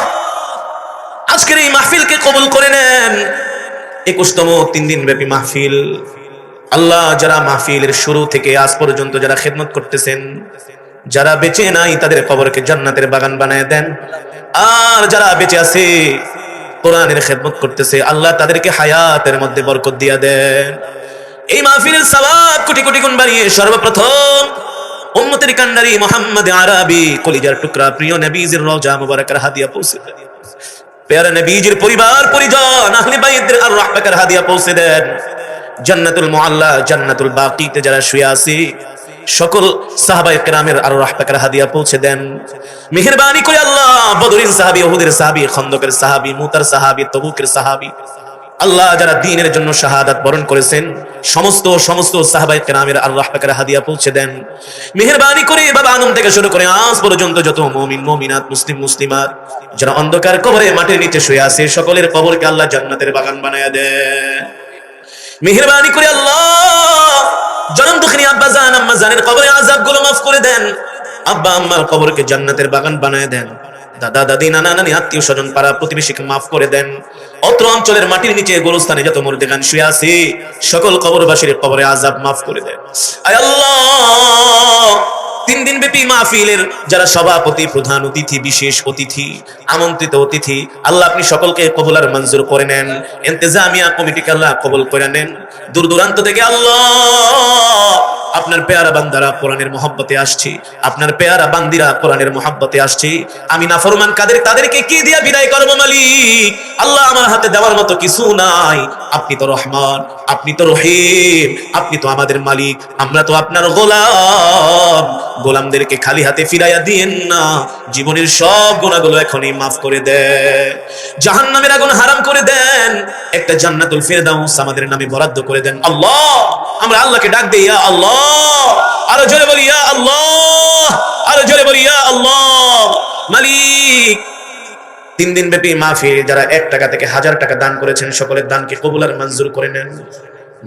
Speaker 1: আজকের এই মাহফিলকে কবুল করে নেন। 21তম 3 দিন ব্যাপী মাহফিল, আল্লাহ যারা মাহফিলের শুরু থেকে আজ পর্যন্ত যারা খেদমত করতেছেন, যারা বেঁচে নাই তাদের কবরকে জান্নাতের বাগান বানায় দেন। আর যারা বেঁচে আছে কোরআনের খেদমত করতেছে, আল্লাহ তাদেরকে হায়াতের মধ্যে বরকত দিয়া দেন। এই মাহফিলের সওয়াব কোটি কোটি গুণ বাড়িয়ে সর্বপ্রথম উম্মতের কান্ডারি মুহাম্মদ আরবি কলিজার টুকরা প্রিয় নবীজির রওজা মুবারাকার হাদিয়া পৌঁছে দেন। প্যারা নবীজির পরিবার পরিজন আহলে বাইতের আর রাহবাকার হাদিয়া পৌঁছে দেন। জান্নাতুল মুআল্লা জান্নাতুল বাকিতে যারা শুয়ে আছে সকল সাহাবায়ে কেরামের আর রাহবাকার হাদিয়া পৌঁছে দেন। মেহেরবানি করে আল্লাহ বদরিন সাহাবী, উহুদের সাহাবী, খন্দকের সাহাবী, মুতার সাহাবী, তবুকের সাহাবী, আল্লাহ যারা দ্বীনের জন্য শাহাদাত বরণ করেছেন সমস্ত সাহাবায়ে কেরামের আর রাহবাকার হাদিয়া পৌঁছে দেন। মেহেরবানি করে বাবা আদম থেকে শুরু করে আজ পর্যন্ত যত মুমিন মুমিনাত মুসলিম মুসলিমাত যারা অন্ধকার কবরে মাটির নিচে শুয়ে আছে সকলের কবরকে আল্লাহ জান্নাতের বাগান বানায়া দেন। মেহেরবানি করে আল্লাহ জনম দুঃখিনী আব্বা জান আম্মা জানের কবরে আযাবগুলো মাফ করে দেন। আব্বা আম্মার কবরকে জান্নাতের বাগান বানায়া দেন। দাদা দাদি নানা নানি আত্মীয় স্বজন পাড়া প্রতিবেশীকে মাফ করে দেন। অত্র অঞ্চলের মাটির নিচে গোরস্থানে যত মুর্দেগান শুয়ে আছে সকল কবরবাসীর কবরে আযাব মাফ করে দেন। আয় আল্লাহ, 3 দিন ব্যাপী মাহফিলের যারা সভাপতি, প্রধান অতিথি, বিশেষ অতিথি, আমন্ত্রিত অতিথি, আল্লাহ আপনি সকলকে কবুল আর মঞ্জুর করে নেন। ইন্তেজামিয়া কমিটিকে আল্লাহ কবুল করে নেন। দূর দূরান্ত থেকে আল্লাহ আপনার পেয়ারা বান্দারা কোরআনের মহব্বতে আসছি, আপনার পেয়ারা বান্দিরা কোরআনের মহব্বতে আসছি। আমি নাফরমান তাদেরকে কি দিয়া বিদায় করব মালিক? আল্লাহ আমার হাতে দেওয়ার মতো কিছু নাই। আপনি তো রহমান, আপনি তো রহিম, আপনি তো আমাদের মালিক, আমরা তো আপনার গোলাম। গোলামদেরকে খালি হাতে ফিরাইয়া দিয়েন না, জীবনের সব গুনাহগুলো এখনই মাফ করে দেন। জাহান্নামের আগুন হারাম করে দেন, একটা জান্নাতুল ফিরদাউস আমাদের নামে বরাদ্দ করে দেন। আল্লাহ, আমরা আল্লাহকে ডাক দেই ইয়া আল্লাহ, আরো জোরে বলি ইয়া আল্লাহ, আরো জোরে বলি ইয়া আল্লাহ। মালিক 3 দিন ব্যাপী মাহফিল যারা 1 টাকা থেকে 1000 টাকা দান করেছেন সকলের দানকে কবুল আর মঞ্জুর করে নেন।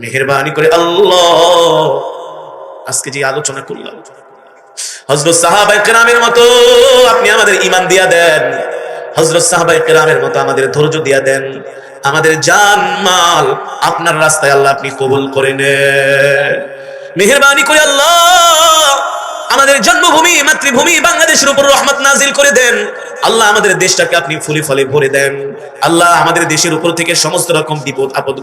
Speaker 1: মেহেরবানি করে আল্লাহ আজকে যে আলোচনা করলাম হযরত সাহাবায়ে কেরামের মতো আপনি আমাদের ঈমান দিয়া দেন, হযরত সাহাবায়ে কেরামের মতো আমাদের ধৈর্য দিয়া দেন। আমাদের জান মাল আপনার রাস্তায় আল্লাহ আপনি কবুল করে নেন। মেহেরবানি করে আল্লাহ আমাদের জন্মভূমি মাতৃভূমি বাংলাদেশের উপর রহমত নাজিল করে দেন। আল্লাহ আমাদের দেশটাকে আপনি ফুলে ফলে ভরে দেন। আল্লাহ আমাদের দেশের উপর থেকে সমস্ত রকম বিপদ আপদ